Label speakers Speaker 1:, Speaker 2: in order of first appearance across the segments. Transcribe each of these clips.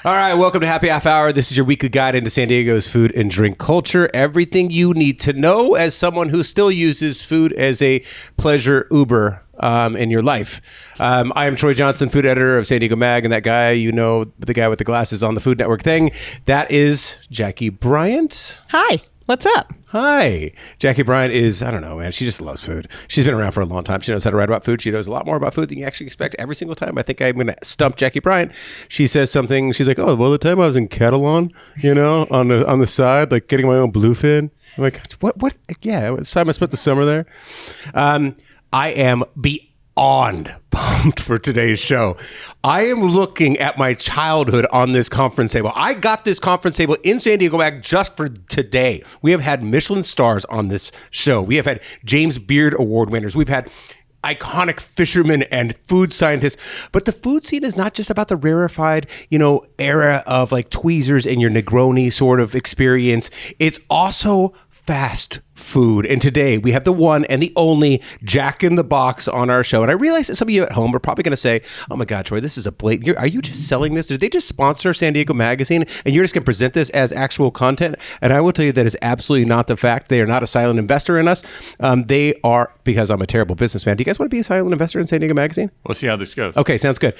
Speaker 1: All right, welcome to Happy Half Hour. This is your weekly guide into San Diego's food and drink culture. Everything you need to know as someone who still uses food as a pleasure Uber in your life. I am Troy Johnson, food editor of San Diego Mag, and that guy, you know, the guy with the glasses on the Food Network thing, that is Jackie Bryant.
Speaker 2: Hi, what's up?
Speaker 1: Hi. Jackie Bryant is, I don't know, man, she just loves food. She's been around for a long time. She knows how to write about food. She knows a lot more about food than you actually expect every single time. I think I'm going to stump Jackie Bryant. She says something, she's like, oh, well, the time I was in Catalan, you know, on the side, like getting my own bluefin. I'm like, what? Yeah, it's time I spent the summer there. I am beyond pumped for today's show. I am looking at my childhood on this conference table. I got this conference table in San Diego Mag just for today. We have had Michelin stars on this show. We have had James Beard Award winners. We've had iconic fishermen and food scientists. But the food scene is not just about the rarefied, you know, era of like tweezers and your Negroni sort of experience. It's also fast food. And today we have the one and the only Jack in the Box on our show. And I realize that some of you at home are probably going to say, oh my God, Troy, this is a blatant. Are you just selling this? Did they just sponsor San Diego Magazine and you're just going to present this as actual content? And I will tell you that is absolutely not the fact. They are not a silent investor in us. They are, because I'm a terrible businessman. Do you guys want to be a silent investor in San Diego Magazine?
Speaker 3: We'll see how this goes.
Speaker 1: Okay, sounds good.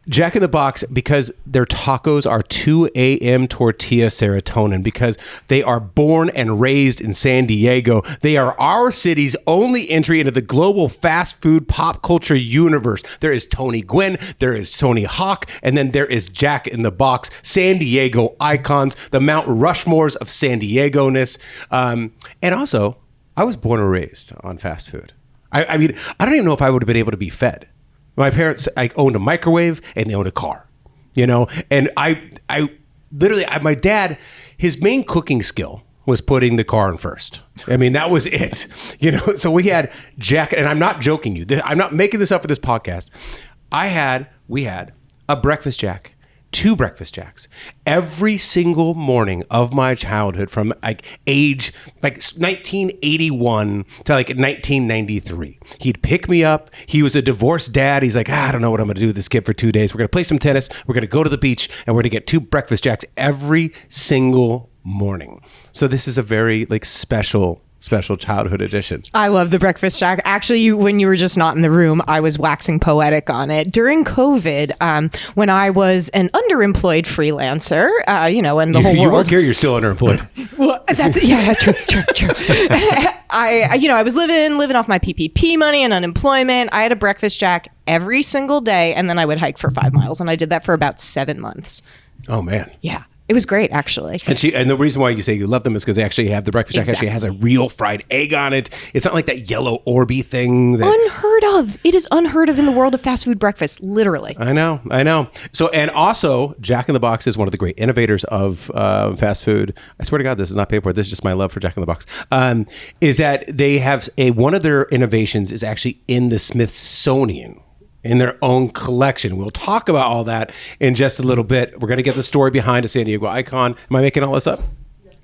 Speaker 1: Jack in the Box, because their tacos are 2 a.m. tortilla serotonin, because they are born and raised in San Diego. They are our city's only entry into the global fast food pop culture universe. There is Tony Gwynn, there is Tony Hawk, and then there is Jack in the Box, San Diego icons, the Mount Rushmores of San Diego-ness. And also, I was born and raised on fast food. I mean, I don't even know if I would have been able to be fed. My parents, I owned a microwave and they owned a car, you know, and I literally, my dad, his main cooking skill was putting the car in first. I mean, that was it, you know. So we had Jack, and I'm not joking you. I'm not making this up for this podcast. We had a breakfast Jack, 2 breakfast Jacks every single morning of my childhood from like age like 1981 to like 1993. He'd pick me up. He was a divorced dad. He's like, I don't know what I'm going to do with this kid for 2 days. We're going to play some tennis. We're going to go to the beach and we're going to get 2 breakfast Jacks every single morning. So this is a very like special childhood edition.
Speaker 2: I love the breakfast Jack. Actually, when you were just not in the room, I was waxing poetic on it. During COVID, when I was an underemployed freelancer, you know, and the whole world...
Speaker 1: You work here, you're still underemployed.
Speaker 2: Well, that's... Yeah, true. I was living off my PPP money and unemployment. I had a breakfast Jack every single day, and then I would hike for 5 miles, and I did that for about 7 months.
Speaker 1: Oh, man.
Speaker 2: Yeah. It was great, actually.
Speaker 1: And the reason why you say you love them is because they actually have the breakfast Jack actually has a real fried egg on it. It's not like that yellow Orby thing.
Speaker 2: Unheard of. It is unheard of in the world of fast food breakfast, literally.
Speaker 1: I know. So, and also, Jack in the Box is one of the great innovators of fast food. I swear to God, this is not paid for. This is just my love for Jack in the Box. Is that they have one of their innovations is actually in the Smithsonian, in their own collection. We'll talk about all that in just a little bit. We're going to get the story behind a San Diego icon. Am I making all this up?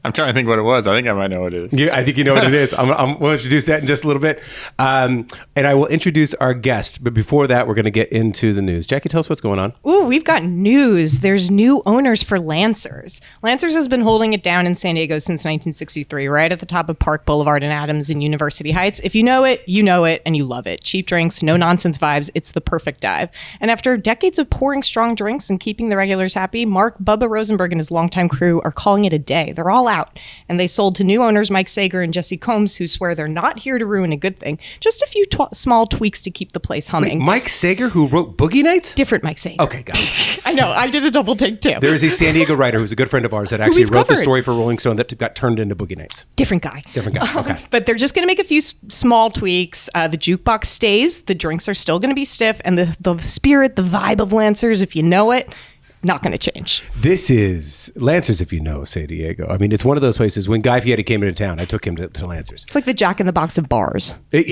Speaker 3: I'm trying to think what it was. I think I might know what it is.
Speaker 1: Yeah, I think you know what it is. We'll introduce that in just a little bit. And I will introduce our guest. But before that, we're going to get into the news. Jackie, tell us what's going on.
Speaker 2: Ooh, we've got news. There's new owners for Lancers. Lancers has been holding it down in San Diego since 1963, right at the top of Park Boulevard and Adams and University Heights. If you know it, and you love it. Cheap drinks, no nonsense vibes. It's the perfect dive. And after decades of pouring strong drinks and keeping the regulars happy, Mark Bubba Rosenberg and his longtime crew are calling it a day. They're all out. And they sold to new owners Mike Sager and Jesse Combs, who swear they're not here to ruin a good thing. Just a few small tweaks to keep the place humming.
Speaker 1: Wait, Mike Sager, who wrote Boogie Nights?
Speaker 2: Different Mike Sager.
Speaker 1: Okay, got it.
Speaker 2: I know. I did a double take too.
Speaker 1: There is a San Diego writer who's a good friend of ours that actually wrote the story for Rolling Stone that got turned into Boogie Nights.
Speaker 2: Different guy.
Speaker 1: Okay.
Speaker 2: But they're just going to make a few small tweaks. The jukebox stays. The drinks are still going to be stiff. And the spirit, the vibe of Lancers, if you know it, not going to change.
Speaker 1: This is Lancers, if you know San Diego. I mean, it's one of those places. When Guy Fieri came into town, I took him to Lancers.
Speaker 2: It's like the Jack in the Box of bars.
Speaker 1: Well,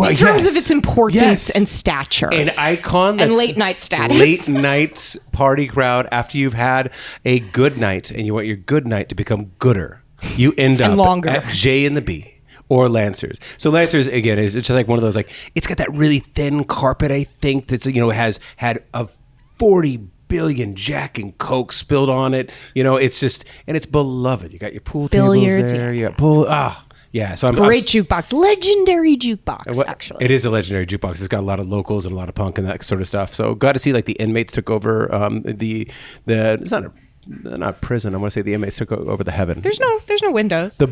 Speaker 2: in terms of its importance and stature.
Speaker 1: An icon.
Speaker 2: And late night status.
Speaker 1: Late night party crowd after you've had a good night and you want your good night to become gooder. You end up
Speaker 2: longer.
Speaker 1: At J and the B. Or Lancers. So Lancers, again, is just like one of those, like, it's got that really thin carpet, I think, that's, you know, has had a 40 billion Jack and Coke spilled on it. It's just, and it's beloved. You got your pool
Speaker 2: Billiards,
Speaker 1: tables there. You got pool. Yeah, so
Speaker 2: Great jukebox, legendary jukebox. Actually,
Speaker 1: it is a legendary jukebox. It's got a lot of locals and a lot of punk and that sort of stuff. So glad to see like the inmates took over it's not prison. I want to say the inmates took over the heaven.
Speaker 2: There's no windows.
Speaker 1: The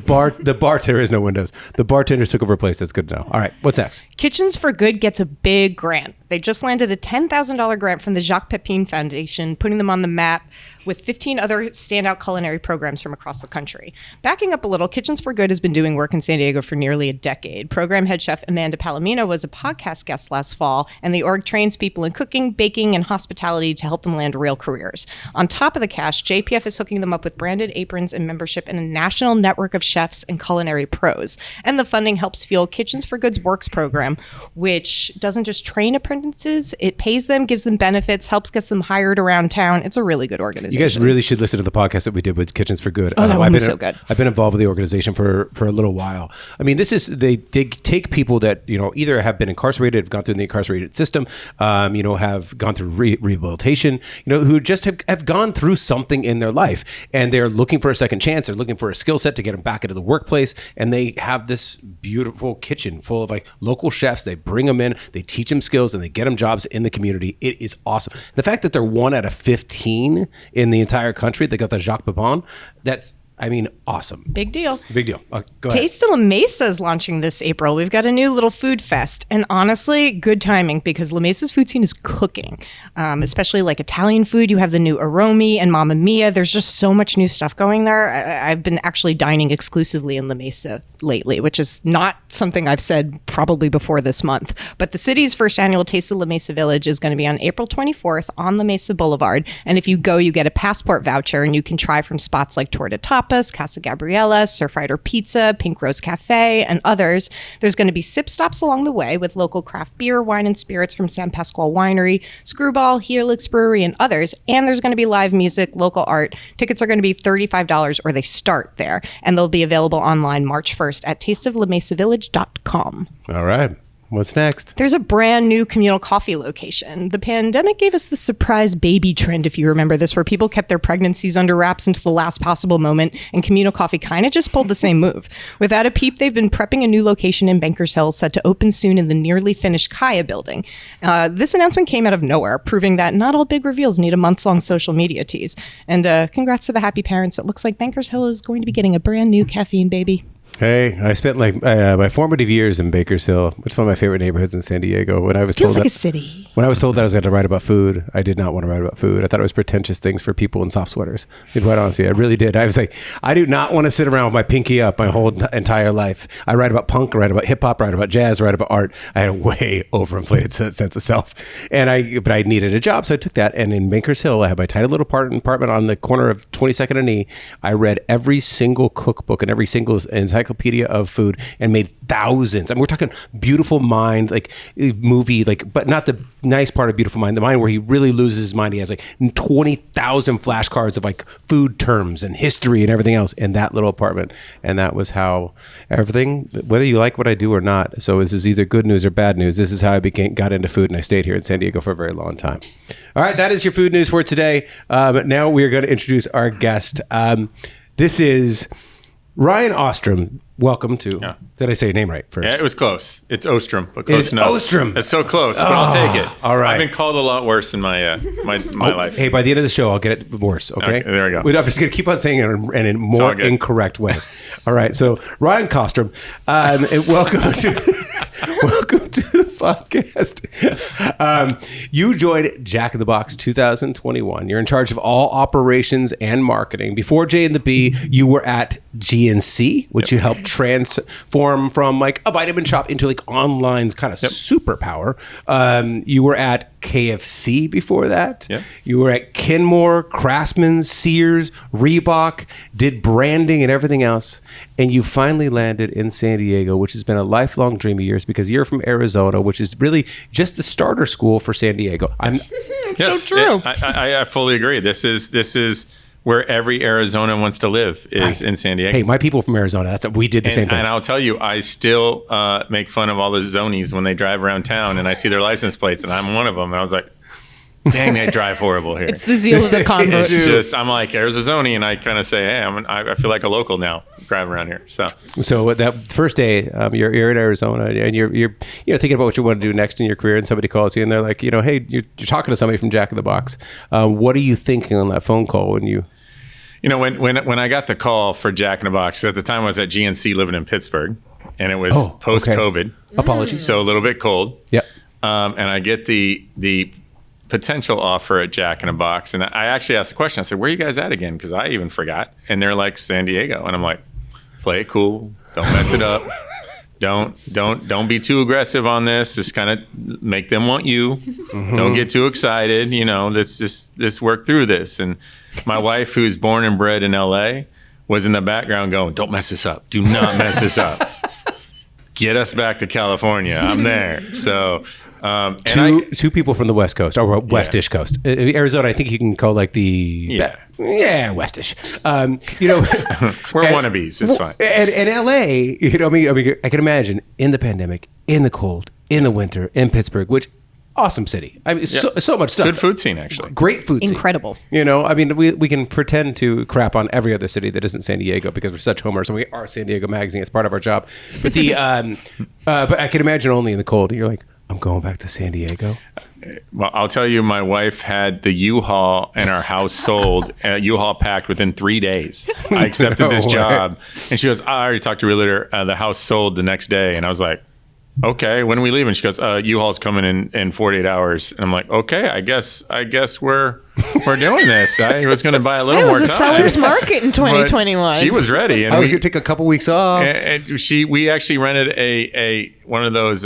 Speaker 1: bartender is no windows. The bartenders took over a place. That's good to know. All right, what's next?
Speaker 2: Kitchens for Good gets a big grant. They just landed a $10,000 grant from the Jacques Pepin Foundation, putting them on the map with 15 other standout culinary programs from across the country. Backing up a little, Kitchens for Good has been doing work in San Diego for nearly a decade. Program head chef Amanda Palomino was a podcast guest last fall, and the org trains people in cooking, baking, and hospitality to help them land real careers. On top of the cash, JPF is hooking them up with branded aprons and membership in a national network of chefs and culinary pros. And the funding helps fuel Kitchens for Good's Works program, which doesn't just train apprentices, it pays them, gives them benefits, helps get them hired around town. It's a really good organization.
Speaker 1: You guys really should listen to the podcast that we did with Kitchens for Good.
Speaker 2: Oh, that one was so good.
Speaker 1: I've been involved with the organization for a little while. I mean, they take people that, either have been incarcerated, have gone through the incarcerated system, have gone through rehabilitation, who just have gone through something in their life, and they're looking for a second chance. They're looking for a skill set to get them back into the workplace, and they have this beautiful kitchen full of like local chefs. They bring them in, they teach them skills, and they get them jobs in the community. It is awesome. The fact that they're 1 out of 15 in the entire country that got the Jacques Pepin, that's, awesome.
Speaker 2: Big deal.
Speaker 1: Big deal. Go ahead.
Speaker 2: Taste of La Mesa is launching this April. We've got a new little food fest. And honestly, good timing because La Mesa's food scene is cooking, especially like Italian food. You have the new Aromi and Mamma Mia. There's just so much new stuff going there. I've been actually dining exclusively in La Mesa lately, which is not something I've said probably before this month. But the city's first annual Taste of La Mesa Village is going to be on April 24th on La Mesa Boulevard. And if you go, you get a passport voucher and you can try from spots like Torta Tapas, Casa Gabriela, Surfrider Pizza, Pink Rose Cafe, and others. There's going to be sip stops along the way with local craft beer, wine, and spirits from San Pasqual Winery, Screwball, Helix Brewery, and others. And there's going to be live music, local art. Tickets are going to be $35 or they start there. And they'll be available online March 1st at tasteoflamesavillage.com.
Speaker 1: All right. What's next?
Speaker 2: There's a brand new communal coffee location. The pandemic gave us the surprise baby trend, if you remember this, where people kept their pregnancies under wraps until the last possible moment, and communal coffee kind of just pulled the same move. Without a peep, they've been prepping a new location in Bankers Hill set to open soon in the nearly finished Kaya building. This announcement came out of nowhere, proving that not all big reveals need a months-long social media tease. And congrats to the happy parents. It looks like Bankers Hill is going to be getting a brand new caffeine baby.
Speaker 1: Hey, I spent my formative years in Bankers Hill, which is one of my favorite neighborhoods in San Diego. When I was
Speaker 2: Feels
Speaker 1: told
Speaker 2: like a city.
Speaker 1: When I was told that I was going to write about food, I did not want to write about food. I thought it was pretentious things for people in soft sweaters. To be quite honest with you, I really did. I was like, I do not want to sit around with my pinky up my whole entire life. I write about punk, I write about hip hop, I write about jazz, I write about art. I had a way overinflated sense of self, but I needed a job, so I took that. And in Bankers Hill, I had my tiny little apartment on the corner of 22nd and E. I read every single cookbook and every single encyclopedia of food and made thousands. I mean, we're talking Beautiful Mind, like movie, but not the nice part of Beautiful Mind, the mind where he really loses his mind. He has 20,000 flashcards of food terms and history and everything else in that little apartment. And that was how everything, whether you like what I do or not. So this is either good news or bad news. This is how I got into food, and I stayed here in San Diego for a very long time. All right, that is your food news for today. Now we are going to introduce our guest. This is Ryan Ostrom. Welcome to. Yeah. Did I say your name right first?
Speaker 3: Yeah, it was close. It's Ostrom, but close enough.
Speaker 1: Ostrom.
Speaker 3: It's so close, but I'll take it.
Speaker 1: All right.
Speaker 3: I've been called a lot worse in my life.
Speaker 1: Hey, by the end of the show, I'll get it worse. Okay.
Speaker 3: There we go.
Speaker 1: I'm just going to keep on saying it in a more incorrect way. All right. So Ryan Ostrom, and welcome to the podcast. You joined Jack in the Box 2021. You're in charge of all operations and marketing. Before J and the B, you were at GNC, which you helped transform from a vitamin shop into online kind of superpower. You were at KFC before that. Yep. You were at Kenmore, Craftsman, Sears, Reebok, did branding and everything else. And you finally landed in San Diego, which has been a lifelong dream of yours because you're from Arizona, which is really just the starter school for San Diego.
Speaker 3: Yes.
Speaker 2: So true.
Speaker 3: I fully agree. This is where every Arizona wants to live is in San Diego.
Speaker 1: Hey, my people from Arizona, we did the same thing.
Speaker 3: And I'll tell you, I still make fun of all the zonies when they drive around town and I see their license plates and I'm one of them. And I was like, dang, they drive horrible here.
Speaker 2: It's the zeal of the convert.
Speaker 3: It's just, I'm like Arizona, I kind of say, hey, I feel like a local now driving around here.
Speaker 1: So that first day, you're in Arizona, and you're thinking about what you want to do next in your career, and somebody calls you, and they're like, hey, you're talking to somebody from Jack in the Box. What are you thinking on that phone call when you?
Speaker 3: When I got the call for Jack in the Box, at the time I was at GNC living in Pittsburgh, and it was post-COVID.
Speaker 1: Okay. Apologies.
Speaker 3: So a little bit cold.
Speaker 1: Yep.
Speaker 3: And I get the potential offer at Jack in a Box, and I actually asked the question. I said, "Where are you guys at again?" Because I even forgot. And they're like, "San Diego," and I'm like, "Play it cool. Don't mess it up. Don't be too aggressive on this. Just kind of make them want you. Don't get too excited. Let's work through this." And my wife, who's born and bred in LA, was in the background going, "Don't mess this up. Do not mess this up. Get us back to California. I'm there." So.
Speaker 1: Two people from the West Coast, or Westish Coast. Arizona, I think you can call like the Westish.
Speaker 3: We're wannabes. It's fine.
Speaker 1: And LA, I can imagine in the pandemic, in the cold, in the winter, in Pittsburgh, which awesome city. I mean, so much stuff.
Speaker 3: Good food scene, actually.
Speaker 1: Great food scene.
Speaker 2: Incredible.
Speaker 1: We can pretend to crap on every other city that isn't San Diego because we're such homers, and we are San Diego Magazine. It's part of our job. But but I can imagine only in the cold. You're like, I'm going back to San Diego.
Speaker 3: Well, I'll tell you, my wife had the U-Haul and our house sold, U-Haul packed within 3 days. I accepted this job. And she goes, I already talked to a realtor. The house sold the next day. And I was like, okay, when are we leaving? She goes, U-Haul's coming in 48 hours. And I'm like, okay, I guess we're doing this. I was going to buy a little more time.
Speaker 2: It was a seller's market in 2021.
Speaker 3: She was ready. And
Speaker 1: I was going to take a couple weeks off.
Speaker 3: And we actually rented a one of those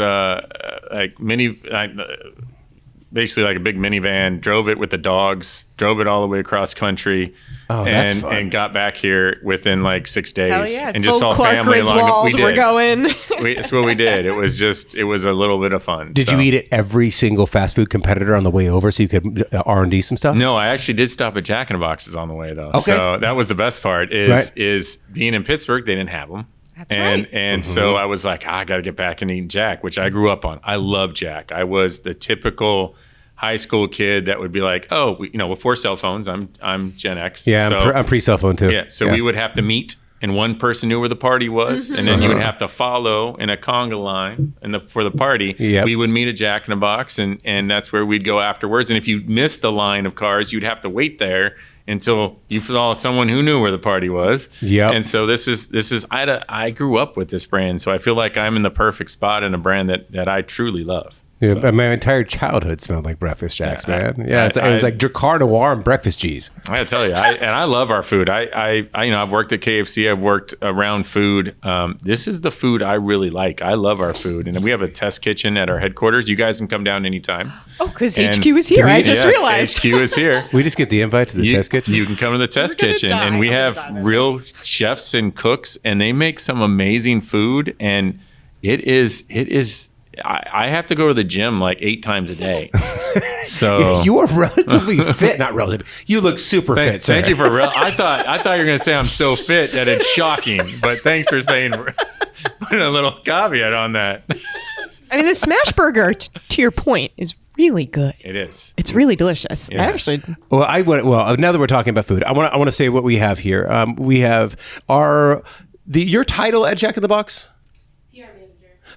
Speaker 3: basically like a big minivan, drove it with the dogs, drove it all the way across country.
Speaker 1: Oh, that's fun.
Speaker 3: And got back here within like 6 days.
Speaker 2: Hell yeah.
Speaker 3: And just saw
Speaker 2: Clark
Speaker 3: family along.
Speaker 2: Griswold, we're going.
Speaker 3: That's what we did. It was a little bit of fun.
Speaker 1: Did you eat at every single fast food competitor on the way over so you could R&D some stuff?
Speaker 3: No, I actually did stop at Jack in the Boxes on the way though.
Speaker 1: Okay.
Speaker 3: So that was the best part is being in Pittsburgh, they didn't have them.
Speaker 2: That's right.
Speaker 3: And so I was like, I got to get back and eat Jack, which I grew up on. I love Jack. I was the typical high school kid that would be like, before cell phones, I'm Gen X.
Speaker 1: Yeah, so, I'm pre-cell phone too.
Speaker 3: Yeah, so we would have to meet, and one person knew where the party was, and then you would have to follow in a conga line for the party.
Speaker 1: Yep.
Speaker 3: We would meet at Jack in the Box, and that's where we'd go afterwards. And if you missed the line of cars, you'd have to wait there until you saw someone who knew where the party was.
Speaker 1: Yeah.
Speaker 3: And so this is I grew up with this brand, so I feel like I'm in the perfect spot in a brand that I truly love.
Speaker 1: Yeah,
Speaker 3: So.
Speaker 1: but my entire childhood smelled like Breakfast Jacks, man. It was like Dracar Noir and Breakfast G's.
Speaker 3: I gotta tell you, I love our food. I've worked at KFC. I've worked around food. This is the food I really like. I love our food, and we have a test kitchen at our headquarters. You guys can come down anytime.
Speaker 2: Oh, because HQ is here. I just realized.
Speaker 3: HQ is here.
Speaker 1: We just get the invite to the test kitchen.
Speaker 3: You can come to the test kitchen, and we have real chefs and cooks, and they make some amazing food. And it is. I have to go to the gym like 8 times a day. So
Speaker 1: you are relatively fit. Not relatively. You look super fit. Sir.
Speaker 3: Thank you for I thought you were going to say I'm so fit that it's shocking. But thanks for putting a little caveat on that.
Speaker 2: I mean, the smash burger, to your point, is really good.
Speaker 3: It is.
Speaker 2: It's really delicious.
Speaker 3: Yes.
Speaker 1: Well, now that we're talking about food, I want to say what we have here. We have your title at Jack in the Box.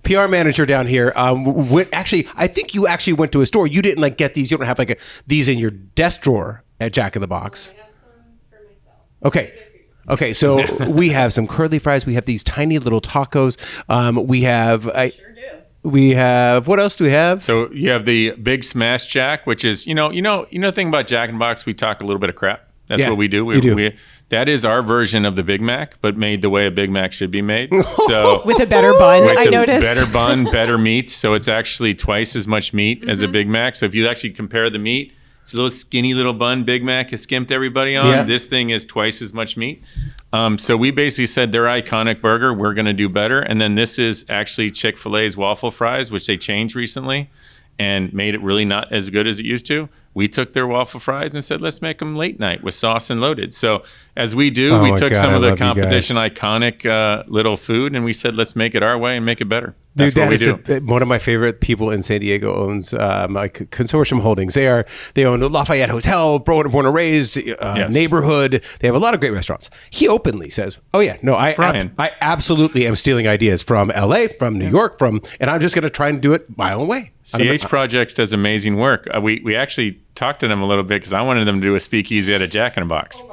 Speaker 1: PR manager down here. I think you actually went to a store. You didn't get these. You don't have these in your desk drawer at Jack in the Box.
Speaker 4: I have some for myself.
Speaker 1: Okay. So we have some curly fries. We have these tiny little tacos. We have. We have. What else do we have?
Speaker 3: So you have the Big Smash Jack, which is the thing about Jack in the Box. We talk a little bit of crap. That's what we do. We do. That is our version of the Big Mac, but made the way a Big Mac should be made. So
Speaker 2: with a better bun, I noticed.
Speaker 3: Better bun, better meat. So it's actually twice as much meat as a Big Mac. So if you actually compare the meat, it's a little skinny little bun Big Mac has skimped everybody on. Yeah. This thing is twice as much meat. So we basically said their iconic burger, we're going to do better. And then this is actually Chick-fil-A's waffle fries, which they changed recently and made it really not as good as it used to. we took their waffle fries and said, let's make them late night with sauce and loaded. So as we do,
Speaker 1: Oh
Speaker 3: we
Speaker 1: my
Speaker 3: took
Speaker 1: God,
Speaker 3: some
Speaker 1: I
Speaker 3: of the
Speaker 1: love you
Speaker 3: competition
Speaker 1: guys.
Speaker 3: iconic little food, and we said, let's make it our way and make it better. That's
Speaker 1: Dude,
Speaker 3: what we
Speaker 1: that
Speaker 3: do.
Speaker 1: is one of my favorite people in San Diego owns like Consortium Holdings. They own Lafayette Hotel, born and raised neighborhood. They have a lot of great restaurants. He openly says, "Oh yeah, no,
Speaker 3: Brian.
Speaker 1: I absolutely am stealing ideas from L.A., from New York, and I'm just going to try and do it my own way."
Speaker 3: CH Projects does amazing work. We actually talked to them a little bit because I wanted them to do a speakeasy at a Jack in the Box.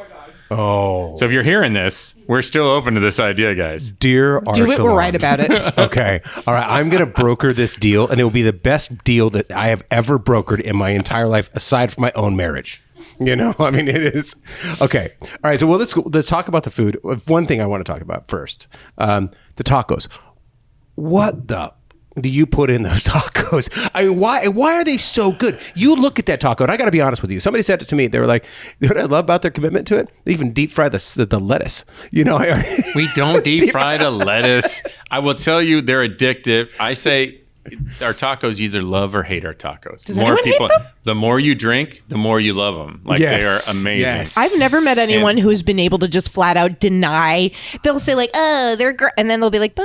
Speaker 1: Oh,
Speaker 3: So if you're hearing this, we're still open to this idea, guys.
Speaker 1: dear
Speaker 2: Do it.
Speaker 1: Arsalan.
Speaker 2: We're right about it.
Speaker 1: Okay. All right. I'm going to broker this deal, and it will be the best deal that I have ever brokered in my entire life, aside from my own marriage. You know, I mean, it is. Okay. All right. So, well, let's talk about the food. One thing I want to talk about first, the tacos. What the do you put in those tacos? I mean, why are they so good? You look at that taco, and I got to be honest with you. Somebody said it to me. They were like, you know what I love about their commitment to it? They even deep fry the lettuce. You know,
Speaker 3: We don't deep fry the lettuce. I will tell you, they're addictive. I say our tacos, you either love or hate our tacos.
Speaker 2: Does anyone hate them?
Speaker 3: The more you drink, the more you love them. Like
Speaker 1: Yes,
Speaker 3: they are amazing.
Speaker 1: yes.
Speaker 2: I've never met anyone who's been able to just flat out deny. They'll say like, "Oh, they're great," and then they'll be like, "But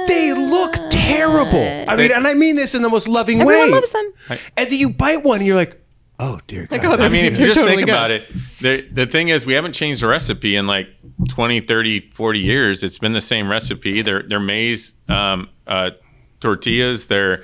Speaker 1: They look terrible. I mean, and I mean this in the most loving
Speaker 2: everyone
Speaker 1: way.
Speaker 2: loves them."
Speaker 1: And then you bite one, and you're like, "Oh dear God."
Speaker 3: I mean, if you
Speaker 2: They're
Speaker 3: just
Speaker 2: totally
Speaker 3: think
Speaker 2: good.
Speaker 3: about it, the thing is, we haven't changed the recipe in like 20, 30, 40 years. It's been the same recipe. They're maize tortillas. They're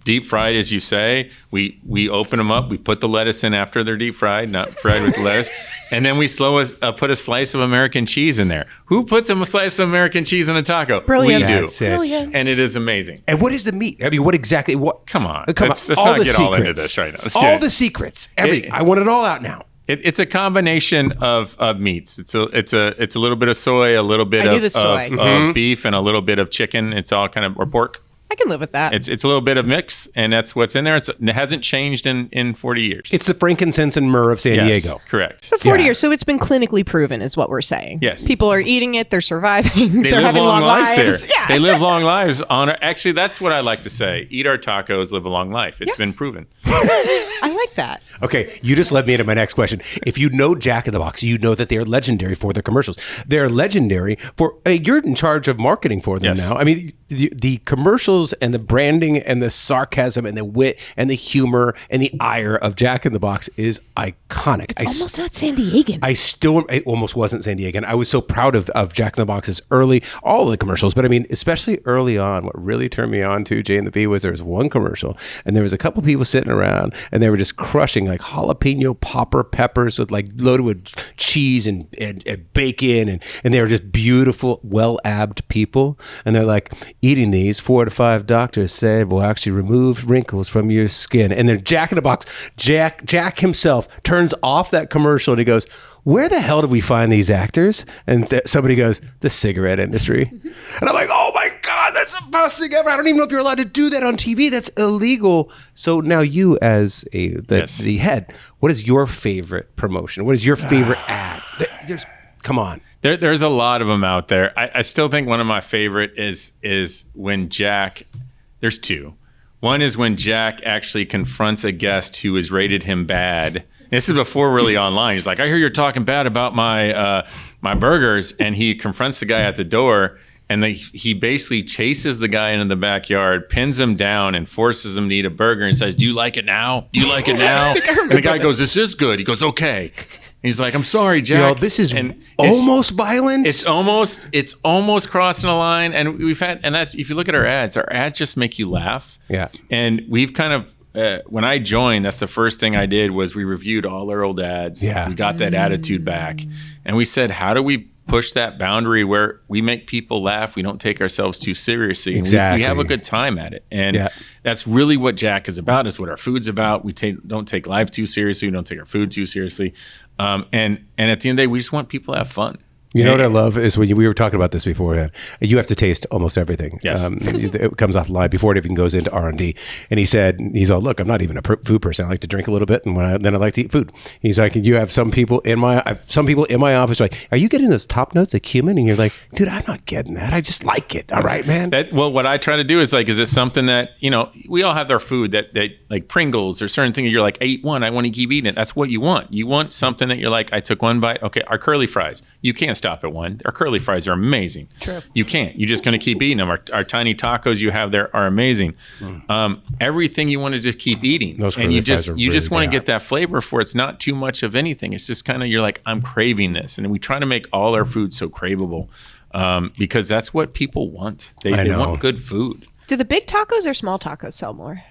Speaker 3: deep fried, as you say. We open them up. We put the lettuce in after they're deep fried, not fried with lettuce. And then we put a slice of American cheese in there. Who puts a slice of American cheese in a taco?
Speaker 2: Brilliant.
Speaker 3: We do.
Speaker 1: That's it.
Speaker 2: Brilliant.
Speaker 3: And it is amazing.
Speaker 1: And what is the meat? I mean, what exactly? What?
Speaker 3: Come on.
Speaker 1: Come on.
Speaker 3: Let's
Speaker 1: all
Speaker 3: not
Speaker 1: the
Speaker 3: get
Speaker 1: secrets.
Speaker 3: all into this right now. Let's
Speaker 1: all
Speaker 3: get it.
Speaker 1: the secrets. Everything. I want it all out now.
Speaker 3: It's a combination of meats. It's a little bit of soy, a little bit
Speaker 2: I knew
Speaker 3: of,
Speaker 2: the soy.
Speaker 3: of beef, and a little bit of chicken. It's all kind of or pork.
Speaker 2: I can live with that.
Speaker 3: It's a little bit of mix, and that's what's in there. It hasn't changed in 40 years.
Speaker 1: It's the frankincense and myrrh of San
Speaker 3: Yes,
Speaker 1: Diego.
Speaker 3: correct.
Speaker 2: So 40
Speaker 1: Yeah.
Speaker 2: years. So it's been clinically proven, is what we're saying.
Speaker 3: Yes.
Speaker 2: People are eating it. They're surviving.
Speaker 3: They
Speaker 2: They're
Speaker 3: live
Speaker 2: having long lives.
Speaker 3: there.
Speaker 2: Yeah.
Speaker 3: They live long lives. Actually, that's what I like to say. Eat our tacos, live a long life. It's been proven.
Speaker 2: I like that.
Speaker 1: Okay, you just led me into my next question. If you know Jack in the Box, you know that they are legendary for their commercials. They're legendary for. You're in charge of marketing for them
Speaker 3: Yes.
Speaker 1: now. I mean, the commercials and the branding and the sarcasm and the wit and the humor and the ire of Jack in the Box is iconic.
Speaker 2: Almost not San Diegan.
Speaker 1: It almost wasn't San Diego. I was so proud of Jack in the Box's all of the commercials, but I mean, especially early on, what really turned me on to Jay and the Bee was there was one commercial and there was a couple people sitting around and they were just crushing like jalapeno popper peppers with like loaded with cheese and bacon and they were just beautiful, well-abbed people. And they're like, eating these 4 to 5 doctors said will actually remove wrinkles from your skin. And then Jack in the Box, Jack himself turns off that commercial and he goes, where the hell did we find these actors? And somebody goes, the cigarette industry. And I'm like, oh my God, that's the best thing ever. I don't even know if you're allowed to do that on TV. That's illegal. So now you as the head, what is your favorite promotion? What is your favorite ad? Come on.
Speaker 3: There's a lot of them out there. I still think one of my favorite is when Jack. There's two. One is when Jack actually confronts a guest who has rated him bad. This is before really online. He's like, I hear you're talking bad about my burgers, and he confronts the guy at the door, and he basically chases the guy into the backyard, pins him down, and forces him to eat a burger, and says, "Do you like it now? Do you like it now?" And the guy goes, "This is good." He goes, "Okay." He's like, "I'm sorry, Jack."
Speaker 1: You know, this is almost violent.
Speaker 3: It's almost crossing a line, and that's if you look at our ads just make you laugh.
Speaker 1: Yeah.
Speaker 3: And we've kind of when I joined, that's the first thing I did was we reviewed all our old ads.
Speaker 1: Yeah.
Speaker 3: We got that attitude back, and we said, how do we push that boundary where we make people laugh? We don't take ourselves too seriously. And
Speaker 1: Exactly.
Speaker 3: we have a good time at it, and that's really what Jack is about. Is what our food's about. We don't take life too seriously. We don't take our food too seriously. And at the end of the day, we just want people to have fun.
Speaker 1: You know what I love is when we were talking about this beforehand. You have to taste almost everything.
Speaker 3: Yes.
Speaker 1: It comes off the line before it even goes into R&D. And he said, he's all, look, I'm not even a food person. I like to drink a little bit, and then I like to eat food. He's like, you have some people in my office like, are you getting those top notes of cumin? And you're like, dude, I'm not getting that. I just like it. All right, man.
Speaker 3: Well, what I try to do is like, is it something that, we all have our food that like Pringles or certain things you're like, I eat one, I want to keep eating it. That's what you want. You want something that you're like, I took one bite. Okay, our curly fries. You can't stop at one. Our curly fries are amazing.
Speaker 2: True.
Speaker 3: You can't. You're just going to keep eating them. Our tiny tacos you have there are amazing. Everything you want to just keep eating.
Speaker 1: Those
Speaker 3: and you
Speaker 1: curly fries
Speaker 3: just
Speaker 1: are
Speaker 3: you just
Speaker 1: really
Speaker 3: want to
Speaker 1: bad.
Speaker 3: get that flavor for it. It's not too much of anything. It's just kind of, you're like, I'm craving this. And we try to make all our food so craveable because that's what people want. They
Speaker 1: know.
Speaker 3: want good food.
Speaker 2: Do the big tacos or small tacos sell more?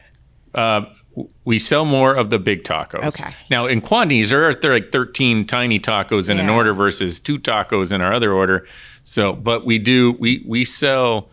Speaker 3: We sell more of the big tacos.
Speaker 2: Okay.
Speaker 3: Now in quantities, there are like 13 tiny tacos in an
Speaker 2: Yeah.
Speaker 3: order versus 2 tacos in our other order. So, but we sell,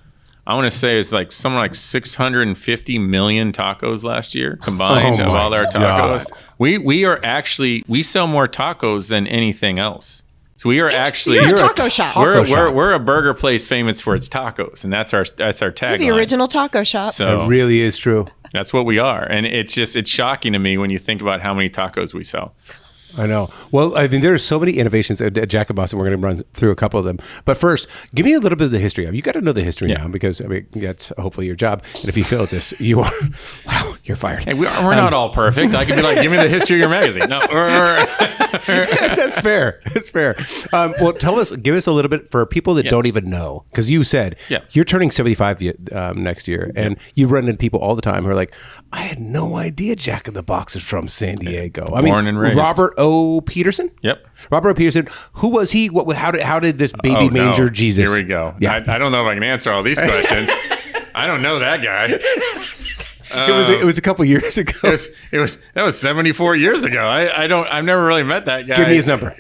Speaker 3: I want to say it's like something like 650 million tacos last year combined
Speaker 1: Oh
Speaker 3: of
Speaker 1: my
Speaker 3: all our
Speaker 1: God.
Speaker 3: tacos. We sell more tacos than anything else. So we are actually
Speaker 2: You're a taco shop.
Speaker 3: We're a burger place famous for its tacos, and that's our tagline.
Speaker 2: The original taco shop.
Speaker 3: So
Speaker 1: It really is true.
Speaker 3: that's what we are. And it's shocking to me when you think about how many tacos we sell.
Speaker 1: I know. Well, I mean, there's so many innovations at Jack in the Box, and we're going to run through a couple of them. But first, give me a little bit of the history. You got to know the history now because, I mean, that's hopefully your job. And if you fail at this, you are, wow, you're fired.
Speaker 3: Hey, we're not all perfect. I could be like, give me the history of your magazine. No,
Speaker 1: That's fair. That's fair. Well, give us a little bit for people that don't even know, because you said you're turning 75 next year, and you run into people all the time who are like, I had no idea Jack in the Box is from San Diego. I mean,
Speaker 3: Born and raised.
Speaker 1: Robert O. Peterson?
Speaker 3: Yep.
Speaker 1: Robert O. Peterson. Who was he? How did this baby manger Jesus?
Speaker 3: Here we go.
Speaker 1: Yeah.
Speaker 3: I don't know if I can answer all these questions. I don't know that guy.
Speaker 1: It was a couple years ago.
Speaker 3: That was 74 years ago. I've never really met that guy.
Speaker 1: Give me his number.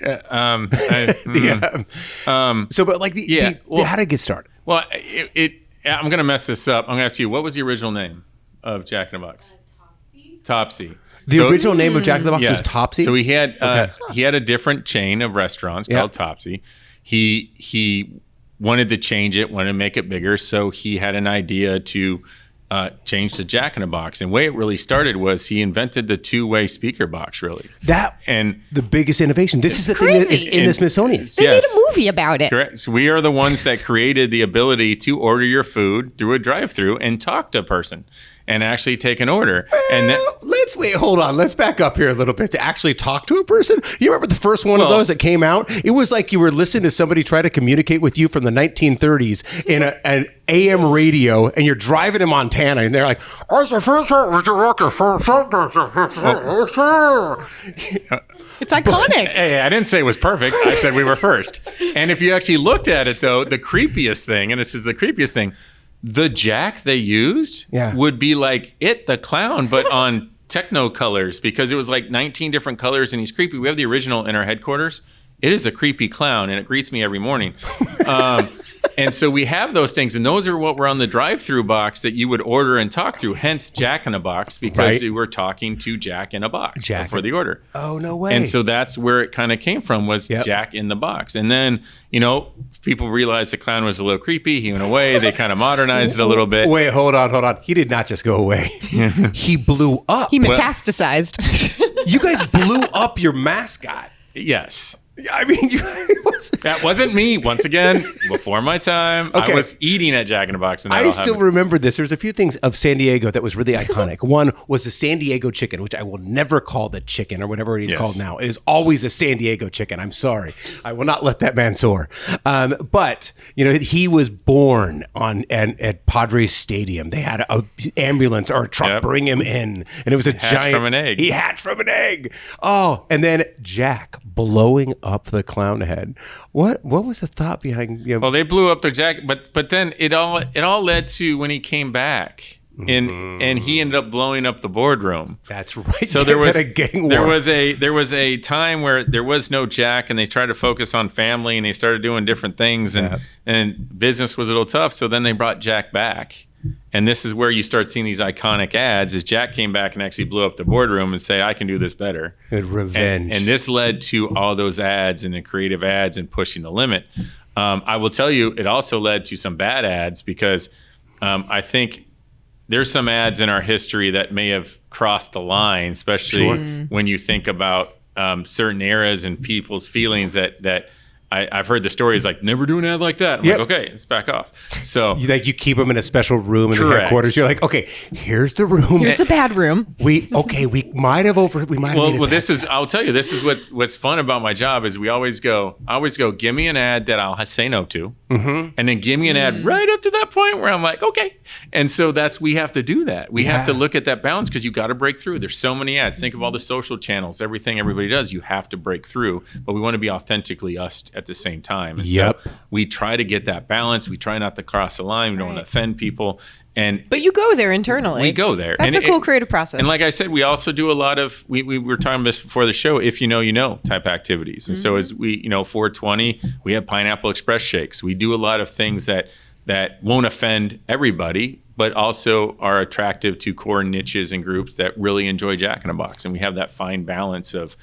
Speaker 1: So, but like, how did it get started?
Speaker 3: Well, I'm going to mess this up. I'm going to ask you, what was the original name of Jack in the Box? Topsy.
Speaker 1: The original name of Jack in the Box was Topsy?
Speaker 3: So he had a different chain of restaurants called Topsy. He wanted to change it, wanted to make it bigger, so he had an idea to change to Jack in the Box. And the way it really started was he invented the two-way speaker box, really.
Speaker 1: And the biggest innovation. This is the thing that is in the Smithsonian.
Speaker 2: They made a movie about it.
Speaker 3: Correct. So we are the ones that created the ability to order your food through a drive-through and talk to a person and actually take an order.
Speaker 1: Let's wait. Hold on. Let's back up here a little bit to actually talk to a person. You remember the first one of those that came out? It was like you were listening to somebody try to communicate with you from the 1930s in an AM radio, and you're driving to Montana, and they're like,
Speaker 2: It's iconic.
Speaker 3: Hey, I didn't say it was perfect. I said we were first. And if you actually looked at it, though, the creepiest thing, and this is the creepiest thing, the Jack they used would be like the clown, but on techno colors, because it was like 19 different colors, and he's creepy. We have the original in our headquarters. It is a creepy clown, and it greets me every morning. And so we have those things, and those are what were on the drive-through box that you would order and talk through, hence Jack in a Box, because you were talking to Jack in a Box for the order.
Speaker 1: Oh, no way.
Speaker 3: And so that's where it kind of came from, was Jack in the Box. And then, people realized the clown was a little creepy. He went away. They kind of modernized it a little bit.
Speaker 1: Wait, hold on. He did not just go away. He blew up.
Speaker 2: He metastasized.
Speaker 1: You guys blew up your mascot.
Speaker 3: Yes.
Speaker 1: I mean,
Speaker 3: that wasn't me. Once again, before my time, I was eating at Jack in the Box.
Speaker 1: I still remember this. There's a few things of San Diego that was really iconic. One was the San Diego chicken, which I will never call the chicken or whatever it is called now. It is always a San Diego chicken. I'm sorry. I will not let that man soar. But, he was born at Padres Stadium. They had an ambulance or a truck bring him in, and it was a giant.
Speaker 3: From an egg.
Speaker 1: He hatched from an egg. Oh, and then Jack blowing up the clown head. What was the thought behind?
Speaker 3: Well, they blew up their Jack, but then it all led to when he came back, and he ended up blowing up the boardroom.
Speaker 1: That's right.
Speaker 3: So there was a time where there was no Jack, and they tried to focus on family, and they started doing different things, and business was a little tough. So then they brought Jack back. And this is where you start seeing these iconic ads. As Jack came back and actually blew up the boardroom and say, "I can do this better."
Speaker 1: Good revenge.
Speaker 3: And this led to all those ads and the creative ads and pushing the limit. I will tell you, it also led to some bad ads because I think there's some ads in our history that may have crossed the line, especially when you think about certain eras and people's feelings that I've heard the stories like, never do an ad like that. I'm like, okay, let's back off. So
Speaker 1: you keep them in a special room in the
Speaker 3: Correct.
Speaker 1: headquarters. You're like, okay, here's the room.
Speaker 2: Here's the bad room.
Speaker 1: We might have
Speaker 3: Well, I'll tell you, this is what's fun about my job is I always go, give me an ad that I'll say no to. And then give me an ad right up to that point where I'm like, okay. And so we have to do that. We have to look at that balance because you got to break through. There's so many ads. Think of all the social channels, everything everybody does. You have to break through, but we want to be authentically us at the same time. And so we try to get that balance. We try not to cross the line. We don't want to offend people.
Speaker 2: But you go there internally.
Speaker 3: We go there.
Speaker 2: That's a cool creative process.
Speaker 3: And like I said, we also do a lot of, we were talking about this before the show, if you know type activities. And so as we, 420, we have Pineapple Express shakes. We do a lot of things that won't offend everybody, but also are attractive to core niches and groups that really enjoy Jack in the Box. And we have that fine balance of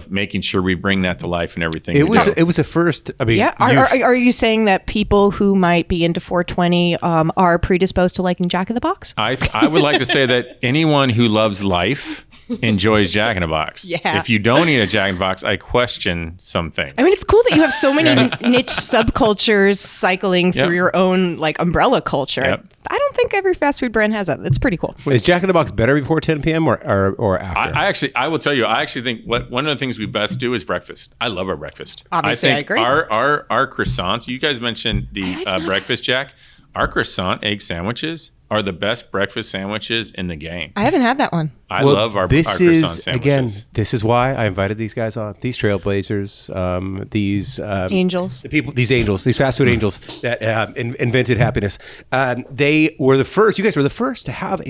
Speaker 3: making sure we bring that to life and everything.
Speaker 1: It was a first. I mean,
Speaker 2: Are you saying that people who might be into 420 are predisposed to liking Jack in the Box?
Speaker 3: I would like to say that anyone who loves life enjoys Jack in the Box.
Speaker 2: Yeah.
Speaker 3: If you don't eat a Jack in the Box, I question some things.
Speaker 2: I mean, it's cool that you have so many niche subcultures cycling through your own umbrella culture.
Speaker 3: Yep.
Speaker 2: I don't think every fast food brand has that. It's pretty cool.
Speaker 1: Is Jack in the Box better before 10 p.m. or after?
Speaker 3: I will tell you, I actually think one of the things we best do is breakfast. I love our breakfast.
Speaker 2: Obviously, I agree.
Speaker 3: Our croissants, you guys mentioned the breakfast, Jack. Our croissant egg sandwiches are the best breakfast sandwiches in the game.
Speaker 2: I haven't had that one.
Speaker 3: I love our croissant sandwiches.
Speaker 1: Again, this is why I invited these guys on. These trailblazers, these
Speaker 2: angels,
Speaker 1: these fast food angels that invented happiness. They were the first. You guys were the first to have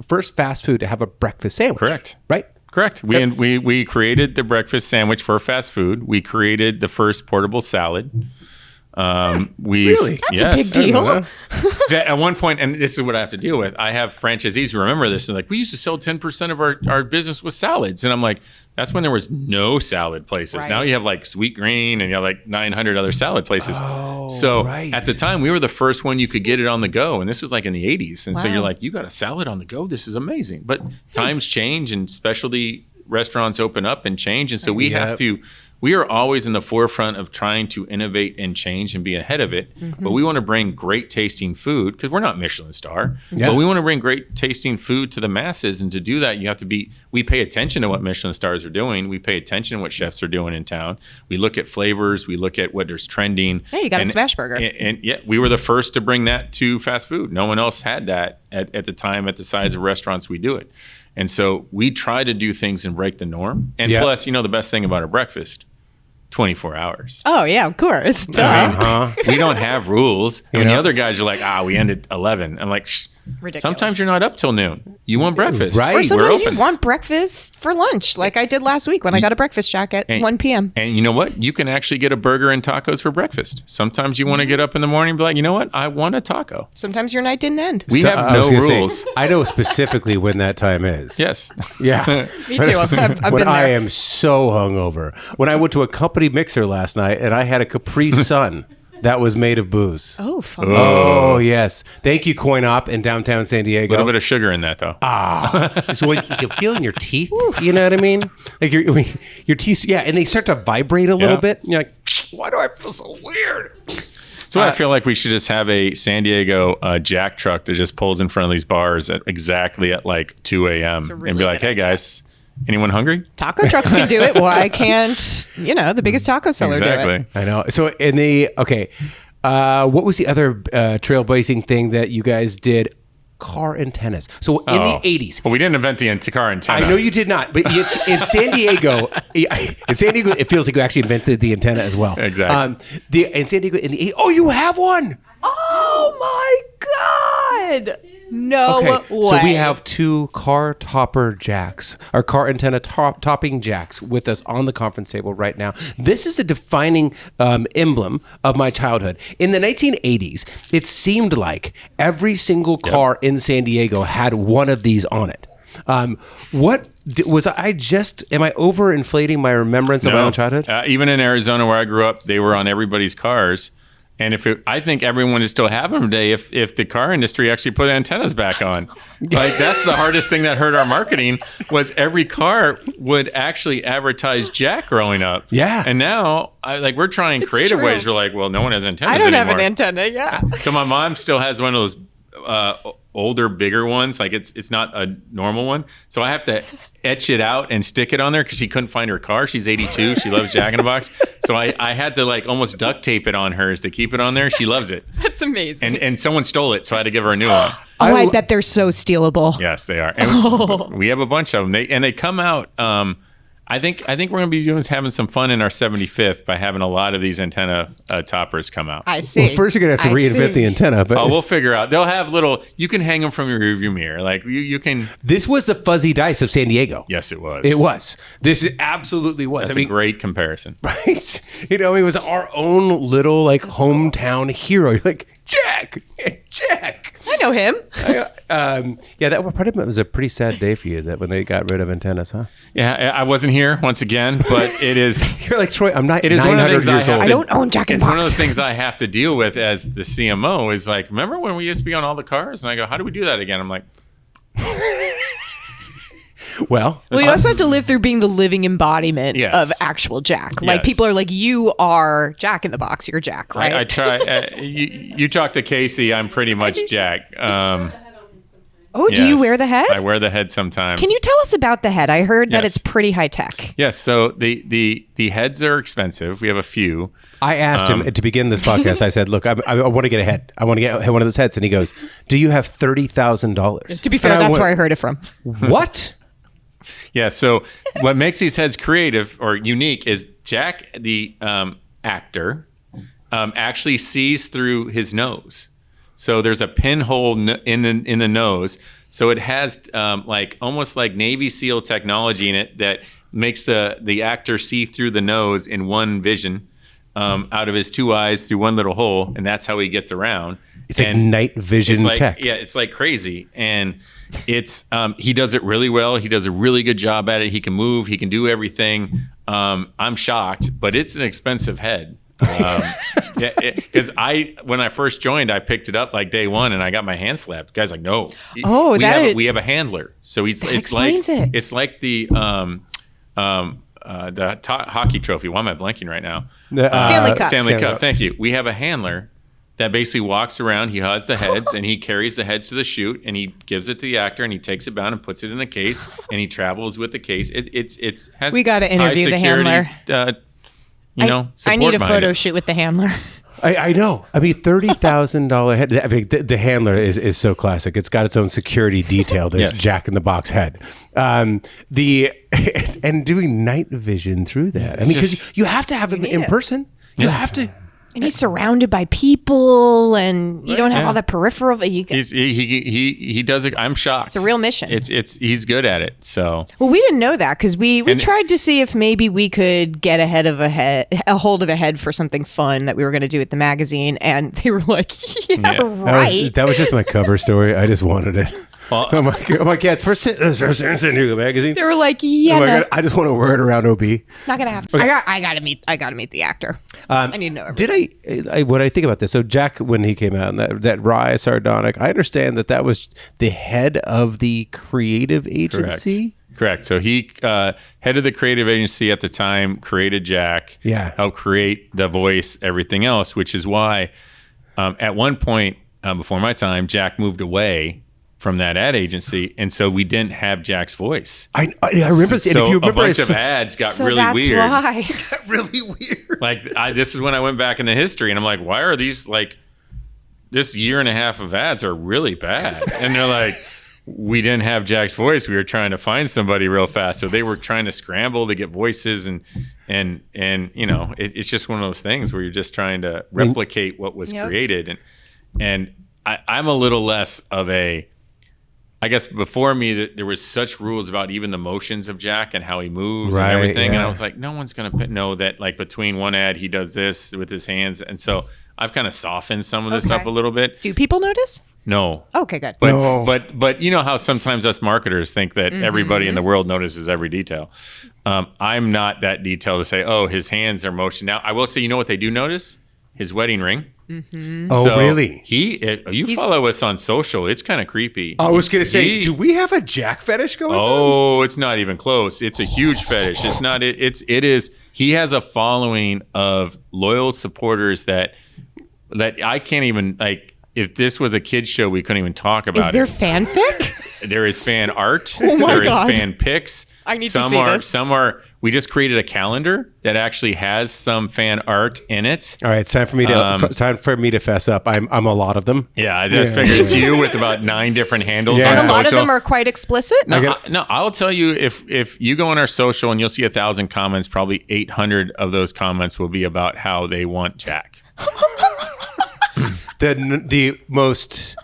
Speaker 1: first fast food to have a breakfast sandwich.
Speaker 3: Correct.
Speaker 1: Right.
Speaker 3: Correct. We created the breakfast sandwich for fast food. We created the first portable salad.
Speaker 1: Really?
Speaker 2: That's a big deal.
Speaker 3: At one point, and this is what I have to deal with, I have franchisees who remember this and like, we used to sell 10% of our business with salads. And I'm like, that's when there was no salad places.
Speaker 2: Right.
Speaker 3: Now you have like Sweet Green and you have like 900 other salad places. At the time we were the first one you could get it on the go. And this was like in the 80s. And so you're like, you got a salad on the go? This is amazing. But times change and specialty restaurants open up and change. And so we have to, we are always in the forefront of trying to innovate and change and be ahead of it. But we want to bring great tasting food because we're not Michelin star, but we want to bring great tasting food to the masses. And to do that, you have to we pay attention to what Michelin stars are doing. We pay attention to what chefs are doing in town. We look at flavors. We look at what there's trending.
Speaker 2: Hey, you got a smash burger.
Speaker 3: And we were the first to bring that to fast food. No one else had that at the time at the size of restaurants we do it. And so we try to do things and break the norm. And plus, the best thing about our breakfast, 24 hours.
Speaker 2: Oh, yeah, of course.
Speaker 3: We don't have rules. And the other guys are like, we ended 11. I'm like, shh.
Speaker 2: Ridiculous.
Speaker 3: Sometimes you're not up till noon. You want breakfast.
Speaker 1: Right.
Speaker 2: Or sometimes
Speaker 3: We're open.
Speaker 2: you want breakfast for lunch, like I did last week when I got a breakfast Jack at 1 p.m.
Speaker 3: And you know what? You can actually get a burger and tacos for breakfast. Sometimes you want to get up in the morning and be like, you know what? I want a taco.
Speaker 2: Sometimes your night didn't end.
Speaker 3: We have no rules.
Speaker 1: I know specifically when that time is.
Speaker 3: Yes.
Speaker 1: Yeah.
Speaker 2: Me too. I've been
Speaker 1: When
Speaker 2: there.
Speaker 1: I am so hungover. When I went to a company mixer last night and I had a Capri Sun that was made of booze.
Speaker 2: Oh, fun.
Speaker 1: Oh, yes. Thank you, Coin Op in downtown San Diego.
Speaker 3: A little bit of sugar in that, though.
Speaker 1: So when you feel in your teeth, you know what I mean? Like your teeth, and they start to vibrate a little bit. You're like, why do I feel so weird?
Speaker 3: So I feel like we should just have a San Diego Jack truck that just pulls in front of these bars exactly at like 2 a.m.
Speaker 2: really
Speaker 3: and be like,
Speaker 2: good
Speaker 3: hey, guys, anyone hungry?
Speaker 2: Taco trucks can do it. Why can't, the biggest taco seller do it?
Speaker 1: I know. So what was the other trailblazing thing that you guys did? Car antennas. So in the 80s.
Speaker 3: Well, we didn't invent the car antenna.
Speaker 1: I know you did not, but in San Diego, it feels like you actually invented the antenna as well.
Speaker 3: Exactly.
Speaker 1: In San Diego, in the 80s. Oh, you have one.
Speaker 2: Oh, my God. No
Speaker 1: Okay,
Speaker 2: way.
Speaker 1: so we have two car topper jacks, or car antenna topping jacks with us on the conference table right now. This is a defining emblem of my childhood. In the 1980s, it seemed like every single car in San Diego had one of these on it. Am I overinflating my remembrance of my own childhood?
Speaker 3: Even in Arizona where I grew up, they were on everybody's cars. And I think everyone would still have them today if the car industry actually put antennas back on. Like, that's the hardest thing that hurt our marketing, was every car would actually advertise Jack growing up.
Speaker 1: Yeah.
Speaker 3: And now, we're trying creative
Speaker 2: true.
Speaker 3: ways. We're like, well, no one has antennas
Speaker 2: I don't
Speaker 3: anymore.
Speaker 2: have an antenna. Yeah.
Speaker 3: So my mom still has one of those older, bigger ones. Like, it's not a normal one. So I have to etch it out and stick it on there because she couldn't find her car. She's 82. She loves Jack in the Box. So I had to almost duct tape it on hers to keep it on there. She loves it.
Speaker 2: That's amazing.
Speaker 3: And someone stole it, so I had to give her a new one.
Speaker 2: I bet they're so stealable.
Speaker 3: Yes, they are. And we have a bunch of them. They come out. I think we're going to be having some fun in our 75th by having a lot of these antenna toppers come out.
Speaker 2: I see.
Speaker 1: Well, first you're going to have to reinvent the antenna. But
Speaker 3: We'll figure out. They'll have you can hang them from your rearview mirror. Like, you can.
Speaker 1: This was the fuzzy dice of San Diego.
Speaker 3: Yes, it was.
Speaker 1: It was. This absolutely was.
Speaker 3: That's a great comparison.
Speaker 1: Right? It was our own little hometown hero. You're like, Jack.
Speaker 2: I know him.
Speaker 1: That probably was a pretty sad day for you that when they got rid of antennas, huh?
Speaker 3: Yeah, I wasn't here once again, but it is.
Speaker 1: You're like, Troy, I'm not.
Speaker 3: It is one of the
Speaker 1: 900
Speaker 3: things
Speaker 1: years old.
Speaker 2: I don't own Jack in
Speaker 3: It's
Speaker 2: the
Speaker 3: one of the
Speaker 2: Box.
Speaker 3: things I have to deal with as the CMO. Is like, remember when we used to be on all the cars? And I go, how do we do that again? I'm like,
Speaker 1: Well,
Speaker 2: Well, you also have to live through being the living embodiment
Speaker 3: Yes.
Speaker 2: of actual Jack. Like,
Speaker 3: Yes.
Speaker 2: people are like, you are Jack in the Box. You're Jack, right?
Speaker 3: I try. You talk to Casey, I'm pretty much Jack.
Speaker 2: Oh, do you
Speaker 3: Yes.
Speaker 2: wear the head?
Speaker 3: I wear the head sometimes.
Speaker 2: Can you tell us about the head? I heard that
Speaker 3: Yes.
Speaker 2: it's pretty high tech.
Speaker 3: Yes. So the heads are expensive. We have a few.
Speaker 1: I asked him to begin this podcast. I said, "Look, I want to get a head. I want to get one of those heads." And he goes, "Do you have $30,000?"
Speaker 2: To be fair, that's where I heard it from.
Speaker 1: What?
Speaker 3: Yeah. So what makes these heads creative or unique is Jack, the actor, actually sees through his nose. So there's a pinhole in the nose. So it has almost like Navy SEAL technology in it that makes the actor see through the nose in one vision, out of his two eyes through one little hole, and that's how he gets around.
Speaker 1: It's like night vision tech.
Speaker 3: Yeah, it's like crazy, and it's he does it really well. He does a really good job at it. He can move. He can do everything. I'm shocked, but it's an expensive head. Because when I first joined, I picked it up like day one, and I got my hand slapped. The guy's like, "No,
Speaker 2: Oh,
Speaker 3: we have a handler." So it's
Speaker 2: explains
Speaker 3: like
Speaker 2: it.
Speaker 3: it's like the hockey trophy. Why am I blanking right now?
Speaker 2: Stanley Cup.
Speaker 3: Stanley Cup. Thank you. We have a handler that basically walks around. He has the heads, and he carries the heads to the chute, and he gives it to the actor, and he takes it down and puts it in a case, and he travels with the case. It's has
Speaker 2: We gotta interview the
Speaker 3: high security,
Speaker 2: I
Speaker 3: support
Speaker 2: need a
Speaker 3: behind
Speaker 2: photo
Speaker 3: it.
Speaker 2: shoot with the handler.
Speaker 1: I know. I mean, $30,000 head. I mean, the handler is so classic. It's got its own security detail. This
Speaker 3: Yes.
Speaker 1: Jack in the Box head. And doing night vision through that. I mean, because
Speaker 3: just-
Speaker 1: you have to have him in
Speaker 2: it.
Speaker 1: person. You have to.
Speaker 2: And he's surrounded by people, and you don't have
Speaker 3: Yeah.
Speaker 2: all the peripheral. He
Speaker 3: He does it. I'm shocked.
Speaker 2: It's a real mission.
Speaker 3: He's good at it. So
Speaker 2: Well, we didn't know that because we
Speaker 3: And-
Speaker 2: tried to see if maybe we could get a hold of a head for something fun that we were going to do at the magazine, and they were like, "Yeah,
Speaker 3: Yeah.
Speaker 2: right."
Speaker 1: That was just my cover story. I just wanted it.
Speaker 3: Well-
Speaker 1: I'm like, yeah, it's for San Diego magazine.
Speaker 2: They were like, "Yeah,
Speaker 1: Oh my
Speaker 2: no,
Speaker 1: God, I just want to wear it around OB.
Speaker 2: not gonna happen." I gotta meet the actor. I need to know everything.
Speaker 1: When I think about this, so Jack, when he came out, and that wry sardonic, I understand that was the head of the creative agency.
Speaker 3: Correct. So he, head of the creative agency at the time, created Jack.
Speaker 1: Yeah.
Speaker 3: Helped create the voice, everything else, which is why at one point before my time, Jack moved away from that ad agency, and so we didn't have Jack's voice.
Speaker 1: I remember.
Speaker 3: So
Speaker 1: and if you
Speaker 3: a
Speaker 1: remember,
Speaker 3: bunch of ads got
Speaker 2: So
Speaker 3: really
Speaker 2: that's
Speaker 3: weird.
Speaker 2: why.
Speaker 1: really weird.
Speaker 3: Like this is when I went back into history, and I'm like, why are these this year and a half of ads are really bad? And they're like, we didn't have Jack's voice. We were trying to find somebody real fast, so they were trying to scramble to get voices, and it's just one of those things where you're just trying to replicate what was
Speaker 2: Yep.
Speaker 3: created, and I'm a little less of a I guess before me, that there was such rules about even the motions of Jack and how he moves
Speaker 1: Right,
Speaker 3: and everything. And
Speaker 1: yeah.
Speaker 3: I was like, no one's going to know that, like, between one ad, he does this with his hands. And so I've kind of softened some of this
Speaker 2: Okay.
Speaker 3: up a little bit.
Speaker 2: Do people notice?
Speaker 3: No.
Speaker 2: Okay, good.
Speaker 3: But,
Speaker 1: No.
Speaker 3: but you know how sometimes us marketers think that everybody in the world notices every detail. I'm not that detailed to say, oh, his hands are motion. Now, I will say, you know what they do notice? His wedding ring.
Speaker 1: Oh,
Speaker 3: So
Speaker 1: really?
Speaker 3: You follow us on social. It's kind of creepy.
Speaker 1: I was going to say,
Speaker 3: He-
Speaker 1: do we have a Jack fetish going on?
Speaker 3: Oh, it's not even close. It's a huge fetish. It's not. It is. He has a following of loyal supporters that I can't even like. If this was a kids show, we couldn't even talk
Speaker 2: Is
Speaker 3: about
Speaker 2: there
Speaker 3: it.
Speaker 2: fanfic?
Speaker 3: There is fan art.
Speaker 2: Oh my
Speaker 3: There is
Speaker 2: God.
Speaker 3: fan pics.
Speaker 2: I need to
Speaker 3: some
Speaker 2: see
Speaker 3: are,
Speaker 2: this.
Speaker 3: Some are. We just created a calendar that actually has some fan art in it.
Speaker 1: All right, it's time for me to fess up. I'm a lot of them.
Speaker 3: Yeah, I just figured it's you with about 9 different handles
Speaker 1: Yeah.
Speaker 3: on
Speaker 2: And a lot of
Speaker 3: social.
Speaker 2: them are quite explicit.
Speaker 3: No, I'll tell you, if you go on our social and you'll see 1,000 comments, probably 800 of those comments will be about how they want Jack.
Speaker 1: The most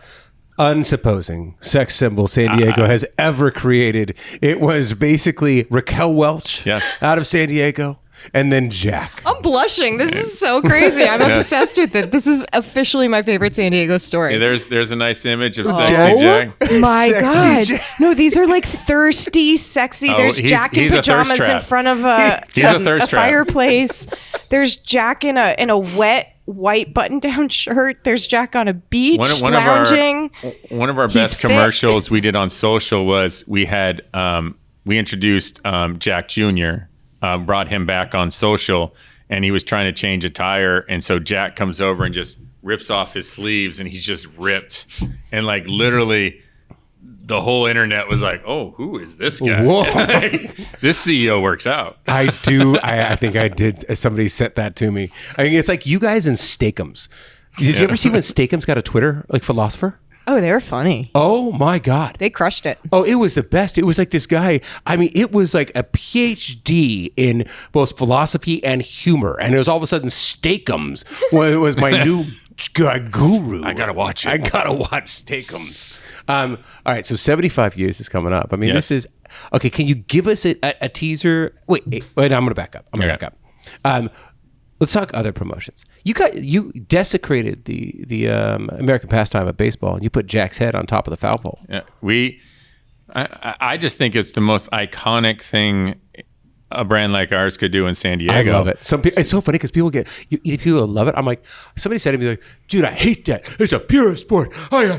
Speaker 1: unsupposing sex symbol San Diego has ever created. It was basically Raquel Welch
Speaker 3: Yes.
Speaker 1: out of San Diego, and then Jack.
Speaker 2: I'm blushing. This is so crazy. I'm obsessed with it. This is officially my favorite San Diego story.
Speaker 3: Hey, there's a nice image of
Speaker 1: Jack.
Speaker 3: sexy Jack.
Speaker 2: My
Speaker 1: Sexy
Speaker 2: God.
Speaker 1: Jack.
Speaker 2: No, these are like thirsty, sexy.
Speaker 3: Oh,
Speaker 2: There's
Speaker 3: he's-
Speaker 2: Jack in
Speaker 3: he's a thirst
Speaker 2: pajamas in
Speaker 3: trap.
Speaker 2: front of a
Speaker 3: He's a thirst trap.
Speaker 2: fireplace. There's Jack in a wet white button-down shirt. There's Jack on a beach lounging.
Speaker 3: One of our best
Speaker 2: fit.
Speaker 3: commercials we did on social was we introduced Jack Jr., brought him back on social, and he was trying to change a tire, and so Jack comes over and just rips off his sleeves, and he's just ripped, and like literally the whole internet was like, oh, who is this guy?
Speaker 1: Whoa.
Speaker 3: This CEO works out.
Speaker 1: I do. I think I did. Somebody sent that to me. I mean, it's like you guys in Steakums. Did you ever see when Steakums got a Twitter, like philosopher?
Speaker 2: Oh, they were funny.
Speaker 1: Oh my God.
Speaker 2: They crushed it.
Speaker 1: Oh, it was the best. It was like this guy. I mean, it was like a PhD in both philosophy and humor. And it was all of a sudden Steakums was my new guru.
Speaker 3: I gotta watch it.
Speaker 1: I gotta watch Steakums. All right, so 75 years is coming up. I mean,
Speaker 3: Yes.
Speaker 1: this is okay. Can you give us a teaser? Wait. I'm going to back up. Let's talk other promotions. You desecrated the American pastime of baseball, and you put Jack's head on top of the foul pole.
Speaker 3: Yeah, I just think it's the most iconic thing a brand like ours could do in San Diego.
Speaker 1: I love it. It's so funny because people people love it. I'm like, somebody said to me like, dude, I hate that. It's a pure sport. I know.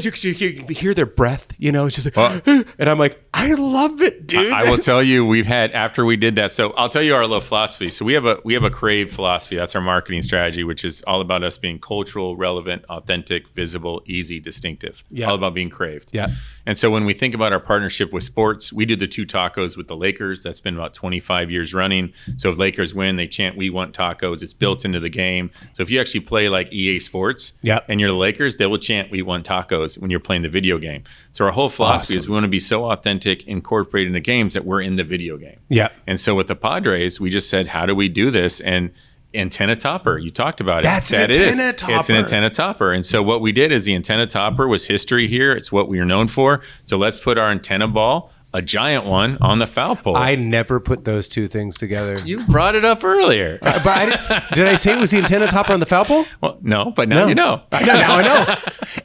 Speaker 1: You hear their breath, it's just like, and I'm like, I love it, dude.
Speaker 3: I will tell you, we've had, after we did that, so I'll tell you our little philosophy. So we have a crave philosophy. That's our marketing strategy, which is all about us being cultural, relevant, authentic, visible, easy, distinctive.
Speaker 1: Yeah.
Speaker 3: All about being craved.
Speaker 1: Yeah.
Speaker 3: And so when we think about our partnership with sports, we do the 2 tacos with the Lakers. That's been about 25 years running. So if Lakers win, they chant, "We want tacos." It's built into the game. So if you actually play like EA Sports and you're the Lakers, they will chant, "We want tacos" when you're playing the video game. So our whole philosophy is we want to be so authentic, incorporated in the games that we're in the video game.
Speaker 1: Yeah.
Speaker 3: And so with the Padres, we just said, how do we do this? And antenna topper, you talked about it.
Speaker 1: That's an antenna topper.
Speaker 3: It's an antenna topper. And so what we did is the antenna topper was history here. It's what we are known for. So let's put our antenna ball, a giant one, on the foul pole.
Speaker 1: I never put those two things together.
Speaker 3: You brought it up earlier.
Speaker 1: But did I say it was the antenna topper on the foul pole?
Speaker 3: Well, no, but now you know.
Speaker 1: Now I know.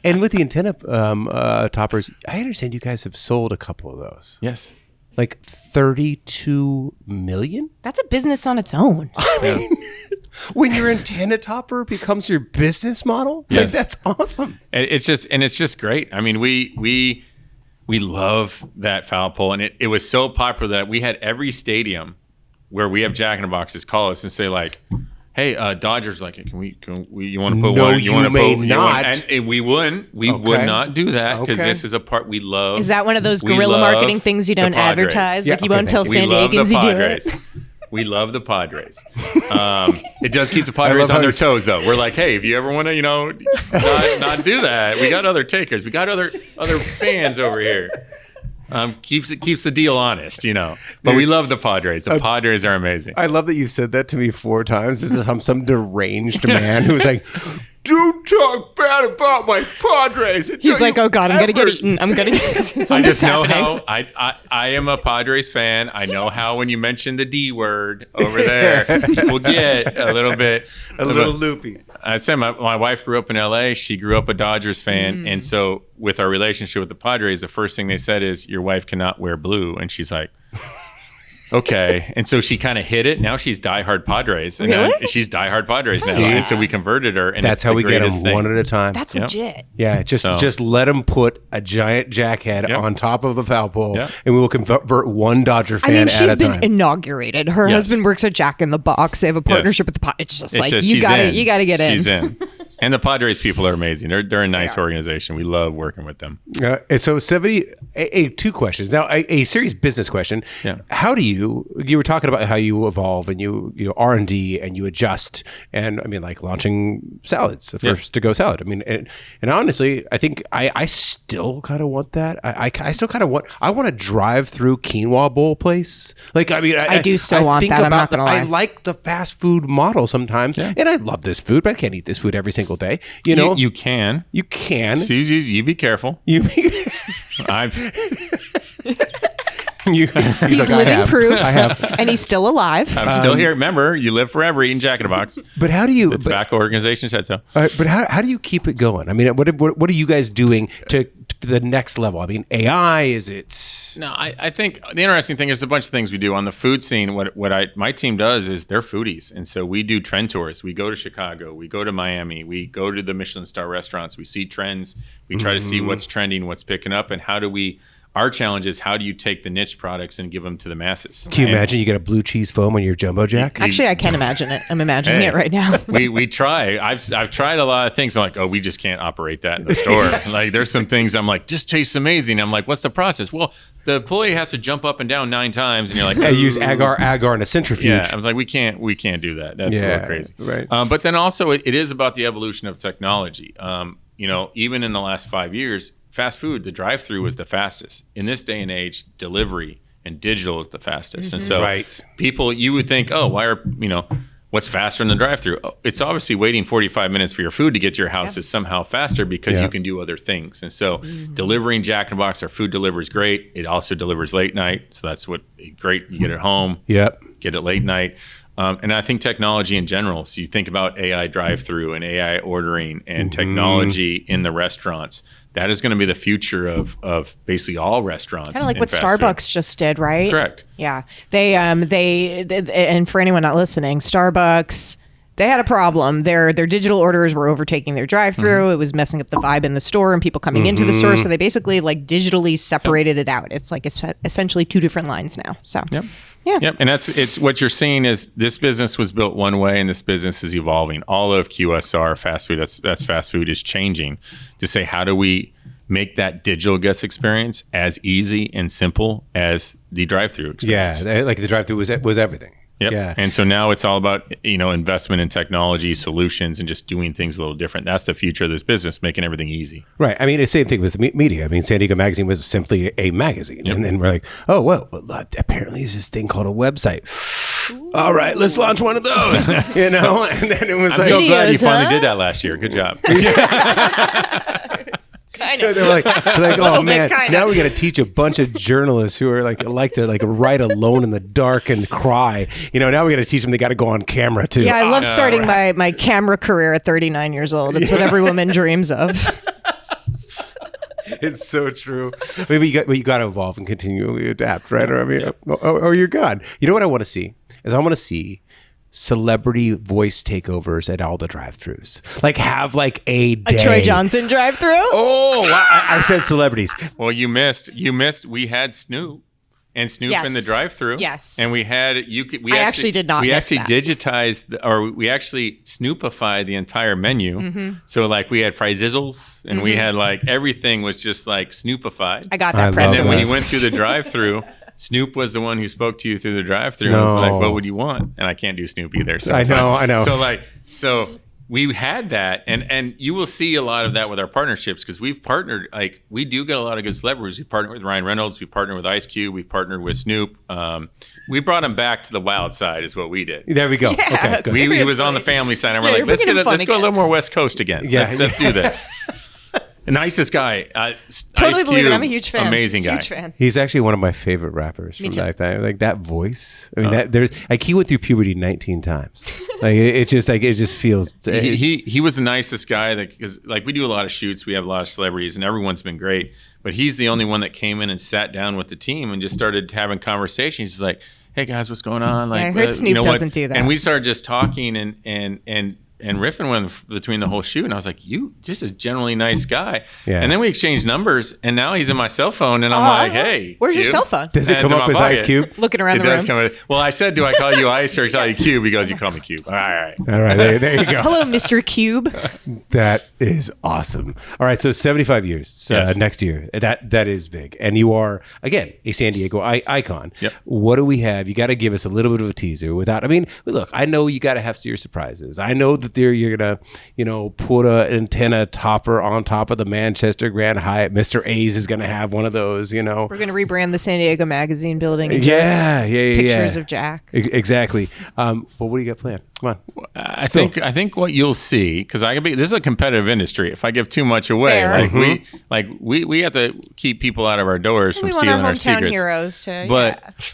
Speaker 1: And with the antenna toppers, I understand you guys have sold a couple of those.
Speaker 3: Yes.
Speaker 1: Like 32 million?
Speaker 2: That's a business on its own.
Speaker 1: When your antenna topper becomes your business model?
Speaker 3: Yes.
Speaker 1: Like, that's awesome.
Speaker 3: And it's just great. I mean, we love that foul pole, and it was so popular that we had every stadium where we have Jack in the Boxes call us and say like, "Hey, Dodgers, like, can we? You want to put
Speaker 1: No,
Speaker 3: one?
Speaker 1: you may not.
Speaker 3: And we wouldn't. We would not do that because this is a part we love.
Speaker 2: Is that one of those
Speaker 3: We
Speaker 2: guerrilla
Speaker 3: love
Speaker 2: marketing things you don't
Speaker 3: the Padres.
Speaker 2: advertise?
Speaker 1: Yeah,
Speaker 2: Like you
Speaker 1: okay,
Speaker 2: won't tell
Speaker 3: We
Speaker 2: San
Speaker 3: love the
Speaker 2: Diegans you do
Speaker 3: Padres.
Speaker 2: it?
Speaker 3: We love the Padres. It does keep the Padres
Speaker 1: love
Speaker 3: on
Speaker 1: how
Speaker 3: their
Speaker 1: you-
Speaker 3: toes, though. We're like, hey, if you ever want to, not do that, we got other takers. We got other fans over here. Keeps the deal honest, But we love the Padres. The Padres are amazing.
Speaker 1: I love that you said that to me 4 times. This is some deranged man who's like, do You talk bad about my Padres.
Speaker 2: He's like, oh God, I'm going to get eaten. I'm going to get
Speaker 3: I just know how I am a Padres fan. I know how when you mention the D word over there, people get a little
Speaker 1: loopy.
Speaker 3: I said my wife grew up in LA. She grew up a Dodgers fan. And so with our relationship with the Padres, the first thing they said is, your wife cannot wear blue. And she's like, okay. And so she kind of hit it. Now she's diehard Padres. And
Speaker 2: Really?
Speaker 3: she's diehard Padres now.
Speaker 1: See?
Speaker 3: And so we converted her. And
Speaker 1: That's
Speaker 3: it's
Speaker 1: how
Speaker 3: the
Speaker 1: we get
Speaker 3: greatest
Speaker 1: them one
Speaker 3: thing.
Speaker 1: at a time.
Speaker 2: That's
Speaker 3: Yep.
Speaker 2: legit.
Speaker 1: Yeah, just let them put a giant jackhead
Speaker 3: Yep.
Speaker 1: on top of a foul pole,
Speaker 3: Yep.
Speaker 1: and we will convert one Dodger fan
Speaker 2: I mean,
Speaker 1: at
Speaker 2: she's
Speaker 1: a
Speaker 2: been
Speaker 1: time.
Speaker 2: inaugurated. Her
Speaker 3: Yes.
Speaker 2: husband works at Jack in the Box. They have a partnership with the Pod. It's just
Speaker 3: It's
Speaker 2: like,
Speaker 3: just-
Speaker 2: you
Speaker 3: she's
Speaker 2: got
Speaker 3: in.
Speaker 2: to get in.
Speaker 3: She's in. And the Padres people are amazing. They're a nice organization. We love working with them.
Speaker 1: And so two questions. Now, a serious business question.
Speaker 3: Yeah.
Speaker 1: How do you were talking about how you evolve and you R&D and you adjust, and I mean, like launching salads, the first to go salad. I mean, and honestly, I think I still kind of want that. I still kind of want to drive through quinoa bowl place. Like, I mean,
Speaker 2: I do so want
Speaker 1: think
Speaker 2: that. I'm
Speaker 1: about
Speaker 2: not gonna lie.
Speaker 1: I like the fast food model sometimes, and I love this food, but I can't eat this food every single day. You know,
Speaker 3: You can.
Speaker 1: you can.
Speaker 3: Susie, you be careful.
Speaker 1: You,
Speaker 3: I've
Speaker 1: he's
Speaker 2: He's
Speaker 1: like,
Speaker 2: living proof.
Speaker 1: I have.
Speaker 2: and he's still alive.
Speaker 3: I'm still here. Remember, you live forever eating Jack in a Box.
Speaker 1: But how do you?
Speaker 3: The tobacco organization said so.
Speaker 1: But how do you keep it going? I mean, what are you guys doing to the next level? I mean, AI, is it?
Speaker 3: No, I think the interesting thing is a bunch of things we do on the food scene. My team does is they're foodies, and so we do trend tours. We go to Chicago, we go to Miami, we go to the Michelin star restaurants. We see trends. We try to see what's trending, what's picking up, and how do we. Our challenge is how do you take the niche products and give them to the masses?
Speaker 1: Can you imagine you get a blue cheese foam on your jumbo jack?
Speaker 2: Actually, I can't imagine it. I'm imagining it right now.
Speaker 3: we try. I've tried a lot of things. I'm like, oh, we just can't operate that in the store. Like, there's some things I'm like, just tastes amazing. I'm like, what's the process? Well, the employee has to jump up and down 9 times, and you're like,
Speaker 1: I use agar in a centrifuge.
Speaker 3: yeah. I was like, we can't do that. That's a little crazy.
Speaker 1: Right.
Speaker 3: But then also, it is about the evolution of technology. Even in the last 5 years, fast food, the drive-through was the fastest. In this day and age, delivery and digital is the fastest. And so
Speaker 1: Right.
Speaker 3: people, you would think, oh, what's faster than the drive-through? Oh, it's obviously waiting 45 minutes for your food to get to your house is somehow faster because you can do other things. And so delivering Jack in the Box, our food delivery is great. It also delivers late night. So that's great. You get it home.
Speaker 1: Yep.
Speaker 3: Get it late night. And I think technology in general. So you think about AI drive-through and AI ordering and technology in the restaurants. That is going to be the future of basically all restaurants.
Speaker 2: Kind of like
Speaker 3: in
Speaker 2: what
Speaker 3: fast
Speaker 2: Starbucks
Speaker 3: food.
Speaker 2: just did, right?
Speaker 3: Correct.
Speaker 2: Yeah. They and for anyone not listening, Starbucks, they had a problem. Their digital orders were overtaking their drive-through. It was messing up the vibe in the store and people coming into the store. So they basically like digitally separated it out. It's like it's essentially 2 different lines now. So
Speaker 3: Yep.
Speaker 2: yeah.
Speaker 3: Yep. And it's what you're seeing is this business was built one way and this business is evolving. All of QSR fast food, that's fast food, is changing to say, how do we make that digital guest experience as easy and simple as the drive-through experience?
Speaker 1: Yeah, like the drive-through was everything.
Speaker 3: Yep.
Speaker 1: Yeah.
Speaker 3: And so now it's all about, investment in technology solutions and just doing things a little different. That's the future of this business, making everything easy.
Speaker 1: Right. I mean, it's the same thing with media. I mean, San Diego Magazine was simply a magazine. And then we're like, oh, well, apparently there's this thing called a website. All right, let's launch one of those, And then it was
Speaker 3: I'm
Speaker 1: like,
Speaker 3: so glad you
Speaker 2: Videos,
Speaker 3: finally
Speaker 2: huh?
Speaker 3: did that last year. Good job.
Speaker 1: so they're like oh man,
Speaker 2: kinda.
Speaker 1: now we got to teach a bunch of journalists who are like to write alone in the dark and cry. Now we got to teach them they got to go on camera too.
Speaker 2: Yeah, I love starting my camera career at 39 years old. It's what every woman dreams of.
Speaker 1: It's so true. Maybe you got to evolve and continually adapt, right? Or I mean, or you're gone. You know what I want to see is I want to see celebrity voice takeovers at all the drive-thrus. Like have like a day.
Speaker 2: A Troy Johnson drive-through?
Speaker 1: Oh, I said celebrities.
Speaker 3: Well, you missed. We had Snoop. And Snoop
Speaker 2: Yes.
Speaker 3: in the drive-through.
Speaker 2: Yes.
Speaker 3: And we had
Speaker 2: I actually did not
Speaker 3: We
Speaker 2: miss
Speaker 3: actually
Speaker 2: that.
Speaker 3: digitized, we actually Snoopified the entire menu. So like we had fry zizzles, and we had like everything was just like Snoopified.
Speaker 2: I got
Speaker 1: I
Speaker 2: that press
Speaker 1: love
Speaker 3: And then when
Speaker 2: release.
Speaker 3: you went through the drive-through, Snoop was the one who spoke to you through the drive-through. And
Speaker 1: No.
Speaker 3: it's like, what would you want? And I can't do Snoop either. So
Speaker 1: I know.
Speaker 3: So we had that, and you will see a lot of that with our partnerships because we've partnered. Like we do get a lot of good celebrities. We partnered with Ryan Reynolds. We partnered with Ice Cube. We partnered with Snoop. We brought him back to the wild side, is what we did.
Speaker 1: There we go.
Speaker 2: Yeah,
Speaker 1: Okay, good.
Speaker 3: He was on the family side, and we're
Speaker 2: Yeah,
Speaker 3: like,
Speaker 2: you're
Speaker 3: let's
Speaker 2: bringing him fun
Speaker 3: go a
Speaker 2: again.
Speaker 3: little more West Coast again.
Speaker 1: Yeah.
Speaker 3: Let's do this. The nicest guy.
Speaker 2: Totally
Speaker 3: Ice
Speaker 2: believe it.
Speaker 3: Cube,
Speaker 2: I'm a huge fan.
Speaker 3: Amazing guy.
Speaker 2: Huge fan.
Speaker 1: He's actually one of my favorite rappers from
Speaker 2: too.
Speaker 1: that time. Like that voice. I mean, he went through puberty 19 times. Like it just feels.
Speaker 3: He was the nicest guy because like we do a lot of shoots, we have a lot of celebrities, and everyone's been great. But he's the only one that came in and sat down with the team and just started having conversations. He's like, "Hey guys, what's going on?" Like,
Speaker 2: I heard Snoop
Speaker 3: you know
Speaker 2: doesn't
Speaker 3: what?
Speaker 2: do that.
Speaker 3: And we started just talking and riffing with between the whole shoot, and I was like, "You just a generally nice guy."
Speaker 1: Yeah.
Speaker 3: And then we exchanged numbers, and now he's in my cell phone, and I'm like, "Hey,
Speaker 2: Where's your
Speaker 3: Cube?"
Speaker 2: cell phone?
Speaker 1: Does it
Speaker 3: And
Speaker 1: come
Speaker 3: it's in
Speaker 1: up
Speaker 3: my
Speaker 1: as Ice
Speaker 3: pocket.
Speaker 1: Cube?
Speaker 2: Looking around
Speaker 3: It
Speaker 2: the
Speaker 3: does
Speaker 2: room.
Speaker 3: come. Well, I said, "Do I call you Ice or call you Cube?" He goes, "You call me Cube." All right.
Speaker 1: All right, there you go.
Speaker 2: Hello, Mr. Cube.
Speaker 1: That is awesome. All right, so 75 years
Speaker 3: Yes.
Speaker 1: next year. That is big, and you are again a San Diego icon.
Speaker 3: Yep.
Speaker 1: What do we have? You got to give us a little bit of a teaser. Without, I mean, look, I know you got to have your surprises. I know that you're gonna, put an antenna topper on top of the Manchester Grand Hyatt. Mr. A's is gonna have one of those.
Speaker 2: We're going to rebrand the San Diego Magazine building and
Speaker 1: Yeah,
Speaker 2: pictures
Speaker 1: yeah.
Speaker 2: of Jack.
Speaker 1: Exactly. But what do you got planned? Come on.
Speaker 3: I think what you'll see, because this is a competitive industry. If I give too much away,
Speaker 2: Fair.
Speaker 3: we have to keep people out of our doors from
Speaker 2: We want
Speaker 3: stealing
Speaker 2: our
Speaker 3: our
Speaker 2: hometown
Speaker 3: secrets.
Speaker 2: heroes to.
Speaker 3: But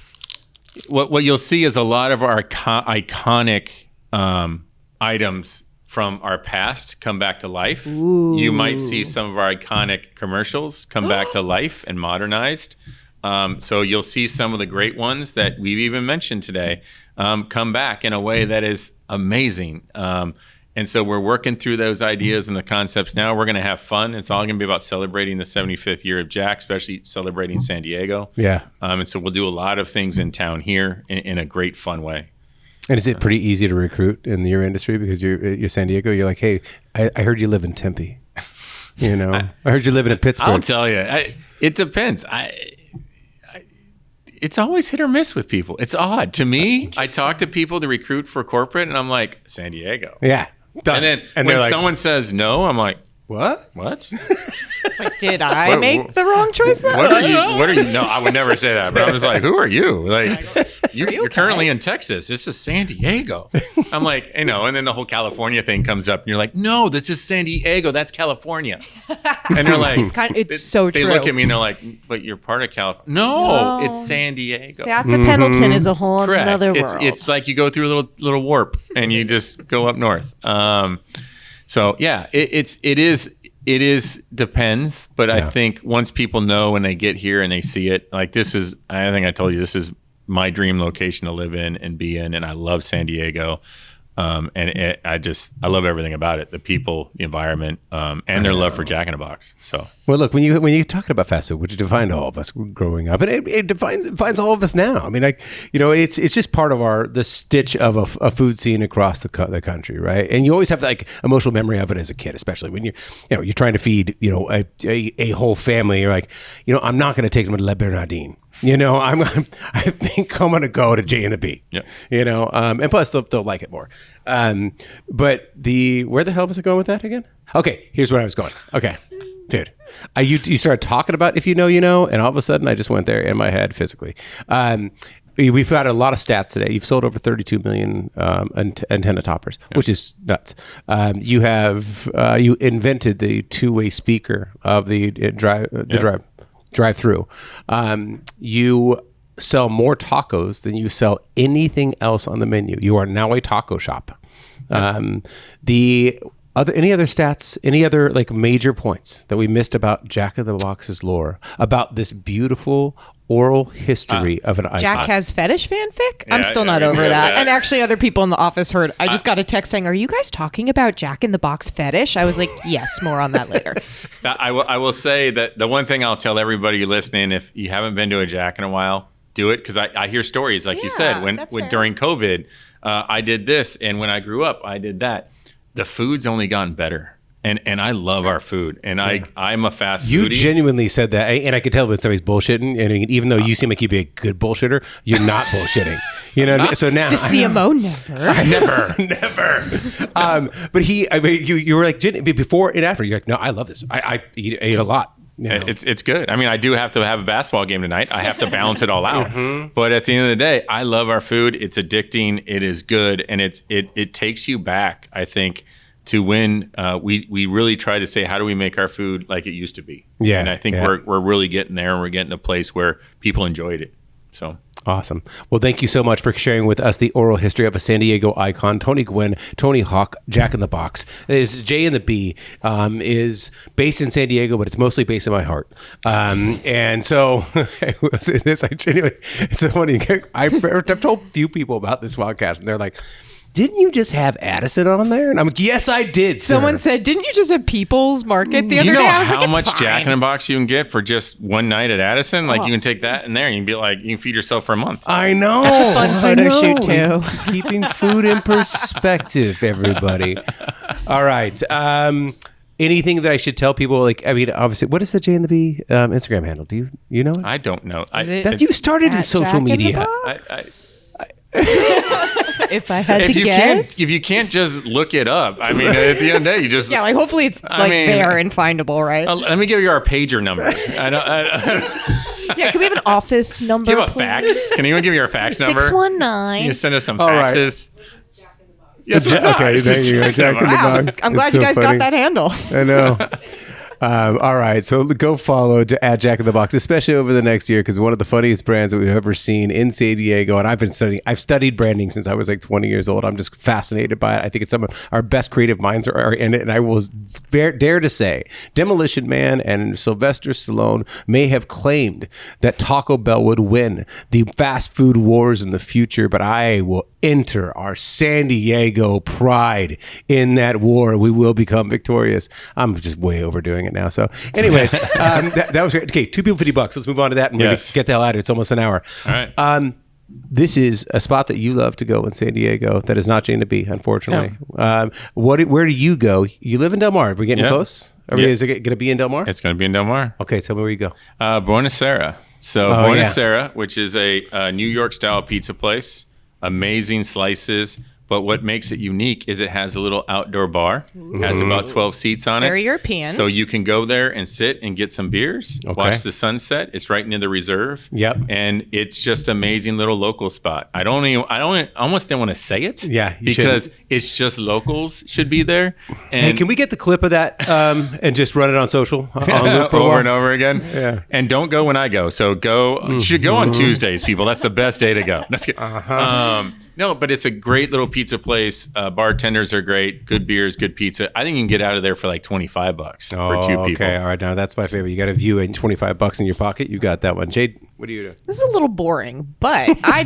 Speaker 3: what you'll see is a lot of our iconic items from our past come back to life. You might see some of our iconic commercials come back to life and modernized. So you'll see some of the great ones that we've even mentioned today come back in a way that is amazing. And so we're working through those ideas and the concepts now. We're going to have fun. It's all going to be about celebrating the 75th year of Jack, especially celebrating San Diego.
Speaker 1: Yeah.
Speaker 3: And so we'll do a lot of things in town here in a great, fun way.
Speaker 1: And is it pretty easy to recruit in your industry because you're San Diego? You're like, hey, I heard you live in Tempe. I heard you live in Pittsburgh.
Speaker 3: I'll tell you, it depends. It's always hit or miss with people. It's odd to me. I talk to people to recruit for corporate, and I'm like, San Diego.
Speaker 1: Yeah. Done.
Speaker 3: And then
Speaker 1: they're
Speaker 3: when
Speaker 1: like,
Speaker 3: someone says no, I'm like,
Speaker 1: what?
Speaker 3: what?
Speaker 2: It's like, did I
Speaker 3: What-
Speaker 2: make the wrong choice then?
Speaker 3: What are you? No, I would never say that. But I was like, who are you? Like, you're currently in Texas. This is San Diego. I'm like, and then the whole California thing comes up, and you're like, no, this is San Diego. That's California. And they're like,
Speaker 2: It's so
Speaker 3: they
Speaker 2: true.
Speaker 3: look at me and they're like, but you're part of California. No, it's San Diego.
Speaker 2: South of Pendleton is a whole
Speaker 3: Correct.
Speaker 2: other world.
Speaker 3: It's like you go through a little warp and you just go up north. So yeah, it is depends, but I think once people know when they get here and they see it, like I think I told you, this is my dream location to live in and be in, and I love San Diego. I love everything about it, the people, the environment, and their love for Jack in the Box. So,
Speaker 1: Well, look, when you're talking about fast food, which defined all of us growing up, and it defines all of us now. I mean, it's just part of the stitch of a food scene across the country, right? And you always have like emotional memory of it as a kid, especially when you're trying to feed a whole family. You're like, I'm not going to take them to Le Bernardin. I think I'm going to go to J and the B.
Speaker 3: Yeah.
Speaker 1: And plus they'll like it more. But where the hell was I going with that again? Okay, here's where I was going. Okay, dude, you started talking about if you know, and all of a sudden I just went there in my head physically. We've got a lot of stats today. You've sold over 32 million antenna toppers, which is nuts. You invented the two-way speaker of the drive-through. You sell more tacos than you sell anything else on the menu. You are now a taco shop. Any other stats, any other like major points that we missed about Jack in the Box's lore, about this beautiful oral history of an icon?
Speaker 2: Jack has fetish fanfic? I'm still not
Speaker 3: yeah,
Speaker 2: over
Speaker 3: yeah,
Speaker 2: that.
Speaker 3: yeah.
Speaker 2: And actually other people in the office heard. I just got a text saying, are you guys talking about Jack in the Box fetish? I was like, yes, more on that later.
Speaker 3: I will say that the one thing I'll tell everybody listening, if you haven't been to a Jack in a while, do it, because I hear stories like you said when
Speaker 2: that's fair.
Speaker 3: during COVID, I did this, and when I grew up, I did that. The food's only gotten better, And I love our food, and I'm a fast
Speaker 1: You
Speaker 3: foodie.
Speaker 1: genuinely said that, and I could tell when somebody's bullshitting. And even though you seem like you'd be a good bullshitter, you're not bullshitting. You know, so now
Speaker 2: The CMO never.
Speaker 1: never. But you were like before and after. You're like, no, I love this. I ate a lot. You know?
Speaker 3: It's good. I mean, I do have to have a basketball game tonight. I have to balance it all out. But at the end of the day, I love our food. It's addicting. It is good, and it takes you back, I think, to when we really try to say, how do we make our food like it used to be?
Speaker 1: Yeah,
Speaker 3: and I think we're really getting there, and we're getting to a place where people enjoyed it. So
Speaker 1: awesome. Well, thank you so much for sharing with us the oral history of a San Diego icon, Tony Gwynn, Tony Hawk, Jack in the Box. Is J and the B is based in San Diego, but it's mostly based in my heart. And so it's so funny. I've told a few people about this podcast, and they're like, didn't you just have Addison on there? And I'm like, yes, I did, sir.
Speaker 2: Someone said, didn't you just have People's Market the
Speaker 3: do
Speaker 2: other
Speaker 3: you know
Speaker 2: day? I was
Speaker 3: how
Speaker 2: like, it's
Speaker 3: much
Speaker 2: fine.
Speaker 3: Jack in the Box you can get for just one night at Addison? Like you can take that in there, and you can be like, you can feed yourself for a month.
Speaker 1: I know.
Speaker 2: That's a fun photo shoot, too.
Speaker 1: Keeping food in perspective, everybody. All right. Anything that I should tell people? Like, I mean, obviously, what is the J and the B Instagram handle? Do you know it?
Speaker 3: I don't know.
Speaker 1: That you started in social media.
Speaker 2: If I had to
Speaker 3: If
Speaker 2: guess.
Speaker 3: you can't just look it up, I mean, at the end of the day, you just
Speaker 2: Yeah, like hopefully it's there and findable, right?
Speaker 3: Let me give you our pager number.
Speaker 2: Yeah, can we have an office number?
Speaker 3: Do you have a fax? Can anyone give me our fax number?
Speaker 2: 619.
Speaker 3: You send us some
Speaker 1: right.
Speaker 3: faxes.
Speaker 4: Jack in the Box.
Speaker 3: Yes,
Speaker 1: Okay, there you go. Jack in the
Speaker 2: Wow,
Speaker 1: Box.
Speaker 2: I'm glad
Speaker 1: It's
Speaker 2: you
Speaker 1: so
Speaker 2: guys
Speaker 1: funny.
Speaker 2: got that handle.
Speaker 1: I know. All right, so go follow at Jack in the Box, especially over the next year, because one of the funniest brands that we've ever seen in San Diego, and I've studied branding since I was like 20 years old. I'm just fascinated by it. I think it's some of our best creative minds are in it, and I will dare to say, Demolition Man and Sylvester Stallone may have claimed that Taco Bell would win the fast food wars in the future, but I will enter our San Diego pride in that war. We will become victorious. I'm just way overdoing it now. So anyways, that was great. Okay, $2 people, $50. Let's move on to that and
Speaker 3: Yes.
Speaker 1: get the hell out of here. It's almost an hour.
Speaker 3: All right.
Speaker 1: This is a spot that you love to go in San Diego that is not J and the B, unfortunately. Where do you go? You live in Del Mar. Are we getting close? Is it going to be in Del Mar?
Speaker 3: It's going to be in Del Mar.
Speaker 1: Okay, tell me where you go.
Speaker 3: Buenos Aires. So Buenos Aires, which is a New York style pizza place, amazing slices. But what makes it unique is it has a little outdoor bar. It has about 12 seats on it.
Speaker 2: Very European.
Speaker 3: So you can go there and sit and get some beers, watch the sunset. It's right near the reserve.
Speaker 1: Yep.
Speaker 3: And it's just amazing little local spot. I almost didn't want to say it.
Speaker 1: Yeah, you
Speaker 3: because
Speaker 1: shouldn't.
Speaker 3: it's just locals should be there. And
Speaker 1: Hey, can we get the clip of that and just run it on social? On loop for a
Speaker 3: over
Speaker 1: while?
Speaker 3: and over again.
Speaker 1: Yeah.
Speaker 3: And don't go when I go. So you should go on Tuesdays, people. That's the best day to go. That's good. No, but it's a great little pizza place. Bartenders are great. Good beers, good pizza. I think you can get out of there for like $25 for two people.
Speaker 1: Okay, all right. Now that's my favorite. You got a view and $25 in your pocket. You got that one. Jade, what do you do?
Speaker 2: This is a little boring, but I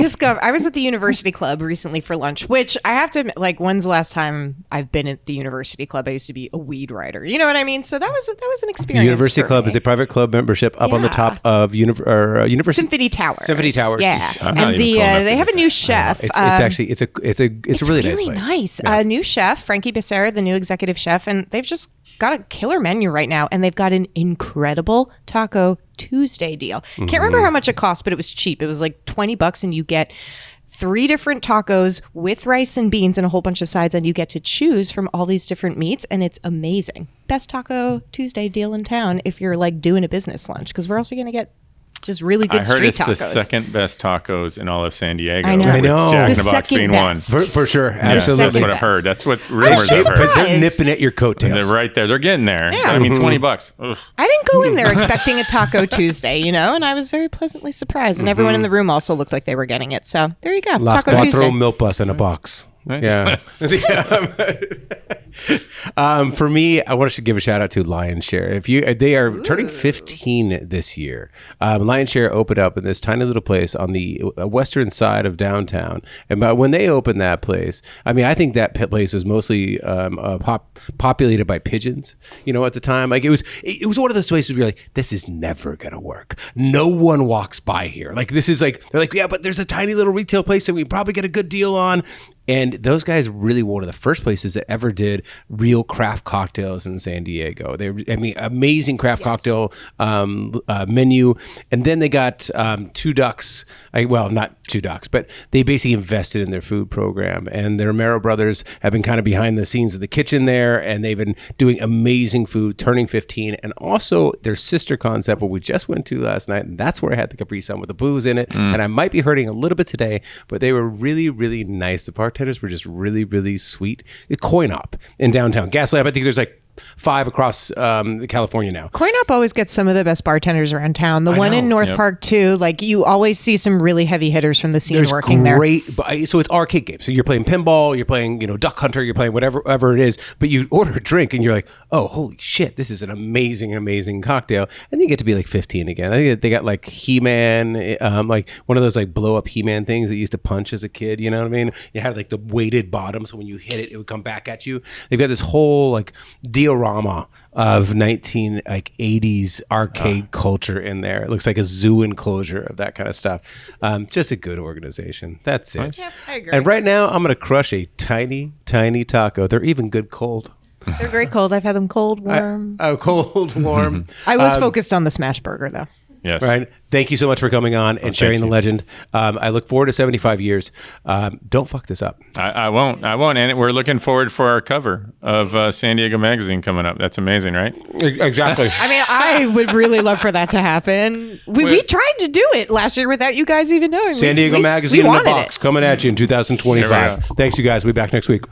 Speaker 2: was at the University Club recently for lunch, which I have to admit, like, when's the last time I've been at the University Club? I used to be a weed writer. You know what I mean? So that was an experience.
Speaker 1: The University
Speaker 2: for
Speaker 1: Club
Speaker 2: me.
Speaker 1: is a private club membership up on the
Speaker 2: Yeah.
Speaker 1: top of University
Speaker 2: Symphony Towers.
Speaker 1: Symphony Towers.
Speaker 2: Yeah,
Speaker 3: I'm not
Speaker 2: and
Speaker 3: even pulling up
Speaker 2: they have a new chef.
Speaker 1: It's actually it's a really nice place.
Speaker 2: nice.
Speaker 1: Yeah.
Speaker 2: New chef, Frankie Becerra, the new executive chef, and they've just got a killer menu right now, and they've got an incredible Taco Tuesday deal. Can't remember how much it cost, but it was cheap. It was like $20, and you get 3 different tacos with rice and beans and a whole bunch of sides, and you get to choose from all these different meats, and it's amazing. Best Taco Tuesday deal in town if you're like doing a business lunch, because we're also going to get just really good
Speaker 3: I heard
Speaker 2: street
Speaker 3: it's
Speaker 2: tacos.
Speaker 3: the second best tacos in all of San Diego.
Speaker 2: I know.
Speaker 1: I know.
Speaker 3: With Jack in
Speaker 2: The
Speaker 3: the Box
Speaker 2: second
Speaker 3: being
Speaker 2: best.
Speaker 3: one.
Speaker 1: For sure,
Speaker 3: Yeah,
Speaker 1: absolutely.
Speaker 3: that's what I've
Speaker 2: best.
Speaker 3: heard. That's what rumors
Speaker 2: just
Speaker 3: I've heard.
Speaker 1: But they're
Speaker 2: surprised.
Speaker 1: nipping at your coattails.
Speaker 3: They're right there. They're getting there.
Speaker 2: Yeah.
Speaker 3: I mean, $20. Ugh.
Speaker 2: I didn't go in there expecting a Taco Tuesday, and I was very pleasantly surprised. And everyone in the room also looked like they were getting it. So there you go.
Speaker 1: Las
Speaker 2: Taco
Speaker 1: Cuatro
Speaker 2: Tuesday.
Speaker 1: milk bus in a box.
Speaker 3: Right.
Speaker 1: Yeah. For me, I want to give a shout out to Lion Share. They are turning 15 this year. Lion Share opened up in this tiny little place on the western side of downtown. And when they opened that place, I mean, I think that place was mostly populated by pigeons. At the time, like it was one of those places where you're like, this is never gonna work. No one walks by here. Like this is like they're like, yeah, but there's a tiny little retail place that we probably get a good deal on. And those guys really were one of the first places that ever did real craft cocktails in San Diego. Amazing craft cocktail menu. And then they got two ducks. Not two ducks, but they basically invested in their food program. And the Romero brothers have been kind of behind the scenes of the kitchen there, and they've been doing amazing food, turning 15. And also their sister concept, what we just went to last night, and that's where I had the Capri Sun with the booze in it. And I might be hurting a little bit today, but they were really, really nice. The bartenders were just really, really sweet. The Coin Op in downtown Gaslamp, I think there's like 5 across California now.
Speaker 2: Coin Up always gets some of the best bartenders around town. The one
Speaker 1: know.
Speaker 2: in North Park too. Like you always see some really heavy hitters from the scene working there.
Speaker 1: So it's arcade games. So you're playing pinball, you're playing Duck Hunter, you're playing whatever it is. But you order a drink and you're like, oh holy shit, this is an amazing cocktail. And then you get to be like 15 again. I think they got like He-Man, like one of those like blow up He-Man things that you used to punch as a kid. You know what I mean? You had like the weighted bottom, so when you hit it, it would come back at you. They've got this whole like diorama of 80s arcade culture in there. It looks like a zoo enclosure of that kind of stuff. Just a good organization. That's it.
Speaker 2: Yep, I agree.
Speaker 1: And right now, I'm going to crush a tiny taco. They're even good cold.
Speaker 2: They're very cold. I've had them cold, warm.
Speaker 1: Cold, warm.
Speaker 2: I was focused on the smash burger though.
Speaker 3: Yes.
Speaker 1: Ryan, thank you so much for coming on and sharing the legend. I look forward to 75 years. Don't fuck this up.
Speaker 3: I won't. And we're looking forward for our cover of San Diego Magazine coming up. That's amazing, right?
Speaker 1: Exactly.
Speaker 2: I mean, I would really love for that to happen. We tried to do it last year without you guys even knowing.
Speaker 1: San Diego Magazine in a box coming at you in 2025. Thanks, you guys. We'll be back next week.